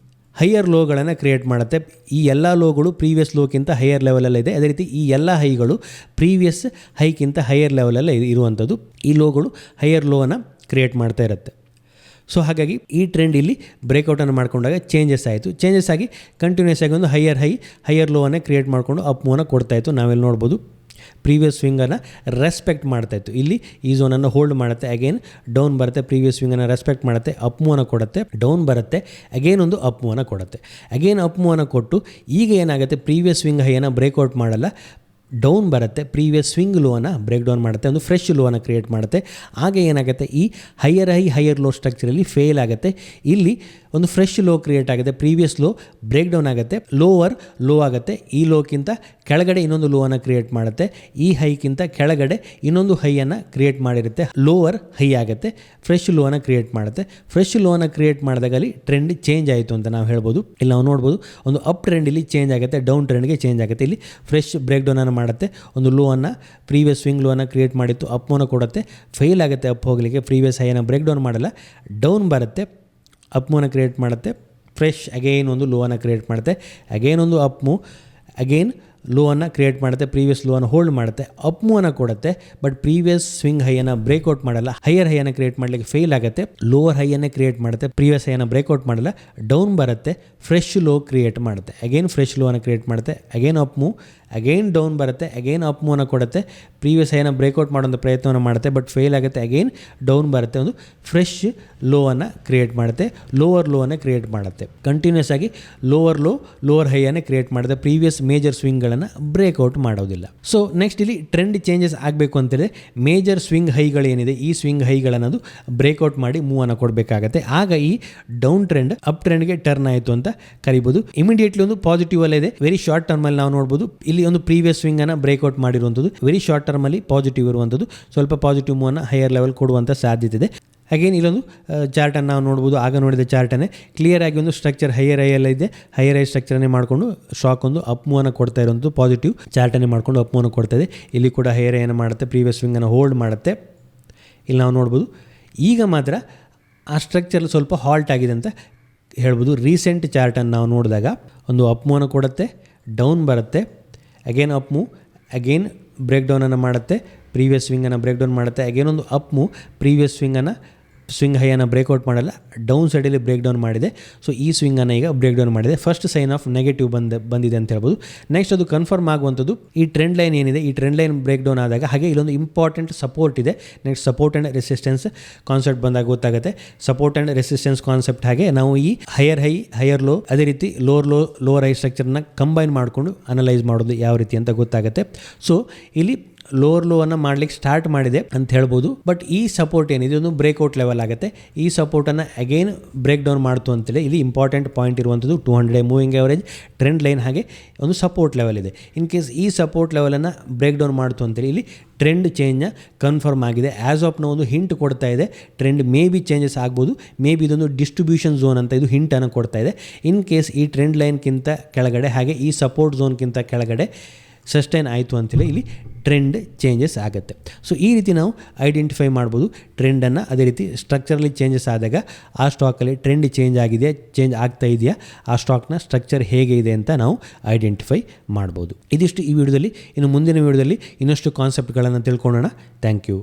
ಹೈಯರ್ ಲೋಗಳನ್ನು ಕ್ರಿಯೇಟ್ ಮಾಡುತ್ತೆ. ಈ ಎಲ್ಲ ಲೋಗಳು ಪ್ರೀವಿಯಸ್ ಲೋಕ್ಕಿಂತ ಹೈಯರ್ ಲೆವೆಲಲ್ಲಿ ಇದೆ, ಅದೇ ರೀತಿ ಈ ಎಲ್ಲ ಹೈಗಳು ಪ್ರೀವಿಯಸ್ ಹೈಕ್ಕಿಂತ ಹೈಯರ್ ಲೆವೆಲಲ್ಲಿ ಇರುವಂಥದ್ದು. ಈ ಲೋಗಳು ಹೈಯರ್ ಲೋವನ್ನು ಕ್ರಿಯೇಟ್ ಮಾಡ್ತಾ ಇರುತ್ತೆ. ಸೊ ಹಾಗಾಗಿ ಈ ಟ್ರೆಂಡ್ ಇಲ್ಲಿ ಬ್ರೇಕ್ಔಟನ್ನು ಮಾಡ್ಕೊಂಡಾಗ ಚೇಂಜಸ್ ಆಯಿತು, ಚೇಂಜಸ್ ಆಗಿ ಕಂಟಿನ್ಯೂಸ್ ಆಗಿ ಒಂದು ಹೈಯರ್ ಲೋವನ್ನೇ ಕ್ರಿಯೇಟ್ ಮಾಡಿಕೊಂಡು ಅಪ್ ಮೂವನ್ನು ಕೊಡ್ತಾಯಿತ್ತು. ನಾವೆಲ್ಲಿ ನೋಡ್ಬೋದು ಪ್ರೀವಿಯಸ್ ಸ್ವಿಂಗನ್ನು ರೆಸ್ಪೆಕ್ಟ್ ಮಾಡ್ತಾಯಿತ್ತು, ಇಲ್ಲಿ ಈ ಝೋನನ್ನು ಹೋಲ್ಡ್ ಮಾಡುತ್ತೆ, ಅಗೇನ್ ಡೌನ್ ಬರುತ್ತೆ, ಪ್ರೀವಿಯಸ್ ಸ್ವಿಂಗನ್ನು ರೆಸ್ಪೆಕ್ಟ್ ಮಾಡುತ್ತೆ, ಅಪ್ ಮೂವನ್ನು ಕೊಡುತ್ತೆ, ಡೌನ್ ಬರುತ್ತೆ, ಅಗೇನ್ ಒಂದು ಅಪ್ ಮೂವನ್ನು ಕೊಡುತ್ತೆ, ಅಗೇನ್ ಅಪ್ ಮೂವನ್ನು ಕೊಟ್ಟು ಈಗ ಏನಾಗುತ್ತೆ ಪ್ರೀವಿಯಸ್ ಸ್ವಿಂಗ್ ಹೈಯನ್ನು ಬ್ರೇಕ್ಔಟ್ ಮಾಡಲ್ಲ, ಡೌನ್ ಬರುತ್ತೆ, ಪ್ರೀವಿಯಸ್ ಸ್ವಿಂಗ್ ಲೋವನ್ನು ಬ್ರೇಕ್ ಡೌನ್ ಮಾಡುತ್ತೆ, ಒಂದು ಫ್ರೆಶ್ ಲೋವನ್ನು ಕ್ರಿಯೇಟ್ ಮಾಡುತ್ತೆ. ಆಗ ಏನಾಗುತ್ತೆ ಈ ಹೈಯರ್ ಲೋ ಸ್ಟ್ರಕ್ಚರಲ್ಲಿ ಫೇಲ್ ಆಗುತ್ತೆ, ಇಲ್ಲಿ ಒಂದು ಫ್ರೆಶ್ ಲೋ ಕ್ರಿಯೇಟ್ ಆಗುತ್ತೆ, ಪ್ರೀವಿಯಸ್ ಲೋ ಬ್ರೇಕ್ ಡೌನ್ ಆಗುತ್ತೆ, ಲೋವರ್ ಲೋ ಆಗುತ್ತೆ, ಈ ಲೋಕ್ಕಿಂತ ಕೆಳಗಡೆ ಇನ್ನೊಂದು ಲೋವನ್ನು ಕ್ರಿಯೇಟ್ ಮಾಡುತ್ತೆ, ಈ ಹೈಕ್ಕಿಂತ ಕೆಳಗಡೆ ಇನ್ನೊಂದು ಹೈಯನ್ನು ಕ್ರಿಯೇಟ್ ಮಾಡಿರುತ್ತೆ, ಲೋವರ್ ಹೈ ಆಗುತ್ತೆ, ಫ್ರೆಶ್ ಲೋವನ್ನು ಕ್ರಿಯೇಟ್ ಮಾಡುತ್ತೆ. ಫ್ರೆಶ್ ಲೋವನ್ನು ಕ್ರಿಯೇಟ್ ಮಾಡಿದಾಗ ಅಲ್ಲಿ ಟ್ರೆಂಡ್ ಚೇಂಜ್ ಆಯಿತು ಅಂತ ನಾವು ಹೇಳ್ಬೋದು. ಇಲ್ಲಿ ನಾವು ನೋಡ್ಬೋದು ಒಂದು ಅಪ್ ಟ್ರೆಂಡ್ ಇಲ್ಲಿ ಚೇಂಜ್ ಆಗುತ್ತೆ, ಡೌನ್ ಟ್ರೆಂಡ್ಗೆ ಚೇಂಜ್ ಆಗುತ್ತೆ, ಇಲ್ಲಿ ಫ್ರೆಶ್ ಬ್ರೇಕ್ ಡೌನನ್ನು ಮಾಡುತ್ತೆ, ಒಂದು ಲೋವನ್ನು ಪ್ರೀವಿಯಸ್ ಸ್ವಿಂಗ್ ಲೋವನ್ನು ಕ್ರಿಯೇಟ್ ಮಾಡಿತ್ತು, ಅಪ್ ಮೂವನ್ನು ಕೊಡುತ್ತೆ, ಫೇಲ್ ಆಗುತ್ತೆ ಅಪ್ ಹೋಗಲಿಕ್ಕೆ, ಪ್ರೀವಿಯಸ್ ಹೈಯನ್ನು ಬ್ರೇಕ್ ಡೌನ್ ಮಾಡಲ್ಲ, ಡೌನ್ ಬರುತ್ತೆ, ಅಪ್ ಮೂವನ್ನು ಕ್ರಿಯೇಟ್ ಮಾಡುತ್ತೆ, ಫ್ರೆಶ್ ಅಗೇನ್ ಒಂದು ಲೋವನ್ನು ಕ್ರಿಯೇಟ್ ಮಾಡುತ್ತೆ, ಅಗೇನ್ ಒಂದು ಅಪ್ ಮೂವ್, ಅಗೇನ್ ಲೋವನ್ನು ಕ್ರಿಯೇಟ್ ಮಾಡುತ್ತೆ, ಪ್ರೀವಿಯಸ್ ಲೋವನ್ನು ಹೋಲ್ಡ್ ಮಾಡುತ್ತೆ, ಅಪ್ ಮೂವನ್ನು ಕೊಡುತ್ತೆ, ಬಟ್ ಪ್ರೀವಿಯಸ್ ಸ್ವಿಂಗ್ ಹೈಯನ್ನು ಬ್ರೇಕ್ಔಟ್ ಮಾಡಲ್ಲ, ಹೈಯರ್ ಹೈಯನ್ನು ಕ್ರಿಯೇಟ್ ಮಾಡಲಿಕ್ಕೆ ಫೇಲ್ ಆಗುತ್ತೆ, ಲೋವರ್ ಹೈಯನ್ನೇ ಕ್ರಿಯೇಟ್ ಮಾಡುತ್ತೆ, ಪ್ರೀವಿಯಸ್ ಹೈಯನ್ನು ಬ್ರೇಕ್ಔಟ್ ಮಾಡಲ್ಲ, ಡೌನ್ ಬರುತ್ತೆ, ಫ್ರೆಶ್ ಲೋ ಕ್ರಿಯೇಟ್ ಮಾಡುತ್ತೆ, ಅಗೇನ್ ಫ್ರೆಶ್ ಲೋವನ್ನು ಕ್ರಿಯೇಟ್ ಮಾಡುತ್ತೆ, again up move, again down ಬರುತ್ತೆ, ಅಗೇನ್ ಅಪ್ ಮೂವನ್ನು ಕೊಡುತ್ತೆ, ಪ್ರೀವಿಯಸ್ ಹೈಯನ್ನು ಬ್ರೇಕ್ಔಟ್ ಮಾಡುವಂಥ ಪ್ರಯತ್ನವನ್ನು ಮಾಡುತ್ತೆ, ಬಟ್ ಫೇಲ್ ಆಗುತ್ತೆ, ಅಗೇನ್ ಡೌನ್ ಬರುತ್ತೆ, ಒಂದು ಫ್ರೆಶ್ ಲೋವನ್ನು ಕ್ರಿಯೇಟ್ ಮಾಡುತ್ತೆ, ಲೋವರ್ ಲೋವನ್ನು ಕ್ರಿಯೇಟ್ ಮಾಡುತ್ತೆ, ಕಂಟಿನ್ಯೂಸ್ ಆಗಿ ಲೋವರ್ ಹೈಯನ್ನು ಕ್ರಿಯೇಟ್ ಮಾಡುತ್ತೆ, ಪ್ರೀವಿಯಸ್ ಮೇಜರ್ ಸ್ವಿಂಗ್ಗಳನ್ನು ಬ್ರೇಕ್ಔಟ್ ಮಾಡೋದಿಲ್ಲ. ಸೊ ನೆಕ್ಸ್ಟ್ ಇಲ್ಲಿ ಟ್ರೆಂಡ್ ಚೇಂಜಸ್ ಆಗಬೇಕು ಅಂತೇಳಿದ್ರೆ ಮೇಜರ್ ಸ್ವಿಂಗ್ ಹೈಗಳೇನಿದೆ ಈ ಸ್ವಿಂಗ್ ಹೈಗಳನ್ನೋದು ಬ್ರೇಕ್ಔಟ್ ಮಾಡಿ ಮೂವನ್ನು ಕೊಡಬೇಕಾಗತ್ತೆ. ಆಗ ಈ ಡೌನ್ ಟ್ರೆಂಡ್ ಅಪ್ ಟ್ರೆಂಡ್ಗೆ ಟರ್ನ್ ಆಯಿತು ಅಂತ ಕರಿಬೋದು. ಇಮಿಡಿಯೇಟ್ಲಿ ಒಂದು ಪಾಸಿಟಿವ್ ಅಲ್ಲೇ ಇದೆ, ವೆರಿ ಶಾರ್ಟ್ ಟರ್ಮಲ್ಲಿ ನಾವು ನೋಡ್ಬೋದು ಇಲ್ಲಿ ಒಂದು ಪ್ರೀವಿಯಸ್ ಸ್ವಿಂಗನ್ನು ಬ್ರೇಕ್ಔಟ್ ಮಾಡಿರುವಂಥದ್ದು, ವೆರಿ ಶಾರ್ಟ್ ಟರ್ಮಲ್ಲಿ ಪಾಸಿಟಿವ್ ಇರುವಂಥದ್ದು, ಸ್ವಲ್ಪ ಪಾಸಿಟಿವ್ ಮೂವನ್ನು ಹೈಯರ್ ಲೆವೆಲ್ ಕೊಡುವಂಥ ಸಾಧ್ಯತೆ ಇದೆ. ಅಗೇನ್ ಇಲ್ಲೊಂದು ಚಾರ್ಟನ್ನು ನಾವು ನೋಡ್ಬೋದು, ಆಗ ನೋಡಿದ ಚಾರ್ಟನ್ನೇ ಕ್ಲಿಯರ್ ಆಗಿ ಒಂದು ಸ್ಟ್ರಕ್ಚರ್ ಹೈಯರ್ ಇದೆ, ಹೈಯರ್ ಹೈ ಸ್ಟ್ರಕ್ಚರನ್ನೇ ಮಾಡಿಕೊಂಡು ಸ್ಟಾಕ್ ಒಂದು ಅಪ್ ಮೂವನ್ನು ಕೊಡ್ತಾ ಇರುವಂಥದ್ದು, ಪಾಸಿಟಿವ್ ಚಾರ್ಟನ್ನೇ ಮಾಡಿಕೊಂಡು ಅಪ್ ಮೂವನ್ನು ಕೊಡ್ತಾ ಇದೆ. ಇಲ್ಲಿ ಕೂಡ ಹೈಯರ್ ಹೈಯನ್ನು ಮಾಡುತ್ತೆ, ಪ್ರೀವಿಯಸ್ ಸ್ವಿಂಗನ್ನು ಹೋಲ್ಡ್ ಮಾಡುತ್ತೆ, ಇಲ್ಲಿ ನಾವು ನೋಡ್ಬೋದು. ಈಗ ಮಾತ್ರ ಆ ಸ್ಟ್ರಕ್ಚರ್ ಸ್ವಲ್ಪ ಹಾಲ್ಟ್ ಆಗಿದೆ ಅಂತ ಹೇಳ್ಬೋದು. ರೀಸೆಂಟ್ ಚಾರ್ಟನ್ನು ನಾವು ನೋಡಿದಾಗ ಒಂದು ಅಪ್ ಮೂವನ್ನು ಕೊಡುತ್ತೆ, ಡೌನ್ ಬರುತ್ತೆ, again up move, again break ಡೌನನ್ನು ಮಾಡುತ್ತೆ, ಪ್ರೀವಿಯಸ್ ಸ್ವಿಂಗನ್ನು ಬ್ರೇಕ್ ಡೌನ್ ಮಾಡುತ್ತೆ, ಅಗೇನ್ ಒಂದು ಅಪ್ ಮೂವ್, ಪ್ರೀವಿಯಸ್ ಸ್ವಿಂಗ್ ಹೈಯನ್ನು ಬ್ರೇಕ್ಔಟ್ ಮಾಡಲ್ಲ, ಡೌನ್ ಸೈಡಲ್ಲಿ ಬ್ರೇಕ್ ಡೌನ್ ಮಾಡಿದೆ. ಸೊ ಈ ಸ್ವಿಂಗನ್ನು ಈಗ ಬ್ರೇಕ್ ಡೌನ್ ಮಾಡಿದೆ, ಫಸ್ಟ್ ಸೈನ್ ಆಫ್ ನೆಗೆಟಿವ್ ಬಂದಿದೆ ಅಂತ ಹೇಳ್ಬೋದು. ನೆಕ್ಸ್ಟ್ ಅದು ಕನ್ಫರ್ಮ್ ಆಗುವಂಥದ್ದು ಈ ಟ್ರೆಂಡ್ ಲೈನ್ ಏನಿದೆ, ಈ ಟ್ರೆಂಡ್ ಲೈನ್ ಬ್ರೇಕ್ ಡೌನ್ ಆದಾಗ ಹಾಗೆ ಇಲ್ಲೊಂದು ಇಂಪಾರ್ಟೆಂಟ್ ಸಪೋರ್ಟ್ ಇದೆ. Next support and resistance concept ಬಂದಾಗ ಗೊತ್ತಾಗುತ್ತೆ. ಸಪೋರ್ಟ್ ಆ್ಯಂಡ್ ರೆಸಿಸ್ಟೆನ್ಸ್ ಕಾನ್ಸೆಪ್ಟ್ ಹಾಗೆ ನಾವು ಈ ಹೈಯರ್ ಲೋ ಅದೇ ರೀತಿ ಲೋವರ್ ಹೈ ಸ್ಟ್ರಕ್ಚರ್ನ ಕಂಬೈನ್ ಮಾಡಿಕೊಂಡು ಅನಲೈಸ್ ಮಾಡೋದು ಯಾವ ರೀತಿ ಅಂತ ಗೊತ್ತಾಗುತ್ತೆ. ಸೊ ಇಲ್ಲಿ ಲೋವರ್ ಲೋವನ್ನು ಮಾಡ್ಲಿಕ್ಕೆ ಸ್ಟಾರ್ಟ್ ಮಾಡಿದೆ ಅಂತ ಹೇಳ್ಬೋದು. ಬಟ್ ಈ ಸಪೋರ್ಟ್ ಏನಿದೆ ಒಂದು ಬ್ರೇಕ್ಔಟ್ ಲೆವೆಲ್ ಆಗುತ್ತೆ. ಈ ಸಪೋರ್ಟನ್ನು ಅಗೈನ್ ಬ್ರೇಕ್ ಡೌನ್ ಮಾಡ್ತು ಅಂತೇಳಿ ಇಲ್ಲಿ ಇಂಪಾರ್ಟೆಂಟ್ ಪಾಯಿಂಟ್ ಇರುವಂಥದ್ದು 200 ಮೂವಿಂಗ್ ಆವರೇಜ್, ಟ್ರೆಂಡ್ ಲೈನ್ ಹಾಗೆ ಒಂದು ಸಪೋರ್ಟ್ ಲೆವೆಲ್ ಇದೆ. ಇನ್ ಕೇಸ್ ಈ ಸಪೋರ್ಟ್ ಲೆವೆಲನ್ನು ಬ್ರೇಕ್ ಡೌನ್ ಮಾಡ್ತು ಅಂತೇಳಿ ಇಲ್ಲಿ ಟ್ರೆಂಡ್ ಚೇಂಜ್ನ ಕನ್ಫರ್ಮ್ ಆಗಿದೆ. ಆ್ಯಸ್ ಆಫ್ ನಾವು ಒಂದು ಹಿಂಟ್ ಕೊಡ್ತಾ ಇದೆ, ಟ್ರೆಂಡ್ ಮೇ ಬಿ ಚೇಂಜಸ್ ಆಗ್ಬೋದು, ಮೇ ಬಿ ಇದೊಂದು ಡಿಸ್ಟ್ರಿಬ್ಯೂಷನ್ ಝೋನ್ ಅಂತ ಇದು ಹಿಂಟನ್ನು ಕೊಡ್ತಾ ಇದೆ. ಇನ್ ಕೇಸ್ ಈ ಟ್ರೆಂಡ್ ಲೈನ್ಗಿಂತ ಕೆಳಗಡೆ ಹಾಗೆ ಈ ಸಪೋರ್ಟ್ ಝೋನ್ಗಿಂತ ಕೆಳಗಡೆ ಸಸ್ಟೈನ್ ಆಯಿತು ಅಂತೇಳಿ ಇಲ್ಲಿ ಟ್ರೆಂಡ್ ಚೇಂಜಸ್ ಆಗುತ್ತೆ. ಸೊ ಈ ರೀತಿ ನಾವು ಐಡೆಂಟಿಫೈ ಮಾಡ್ಬೋದು ಟ್ರೆಂಡನ್ನು. ಅದೇ ರೀತಿ ಸ್ಟ್ರಕ್ಚರಲ್ಲಿ ಚೇಂಜಸ್ ಆದಾಗ ಆ ಸ್ಟಾಕಲ್ಲಿ ಟ್ರೆಂಡ್ ಚೇಂಜ್ ಆಗಿದೆ, ಚೇಂಜ್ ಆಗ್ತಾ ಇದೆಯಾ, ಆ ಸ್ಟಾಕ್ನ ಸ್ಟ್ರಕ್ಚರ್ ಹೇಗೆ ಇದೆ ಅಂತ ನಾವು ಐಡೆಂಟಿಫೈ ಮಾಡ್ಬೋದು. ಇದಿಷ್ಟು ಈ ವಿಡಿಯೋದಲ್ಲಿ. ಇನ್ನು ಮುಂದಿನ ವಿಡಿಯೋದಲ್ಲಿ ಇನ್ನಷ್ಟು ಕಾನ್ಸೆಪ್ಟ್ಗಳನ್ನು ತಿಳ್ಕೊಳ್ಳೋಣ. Thank you.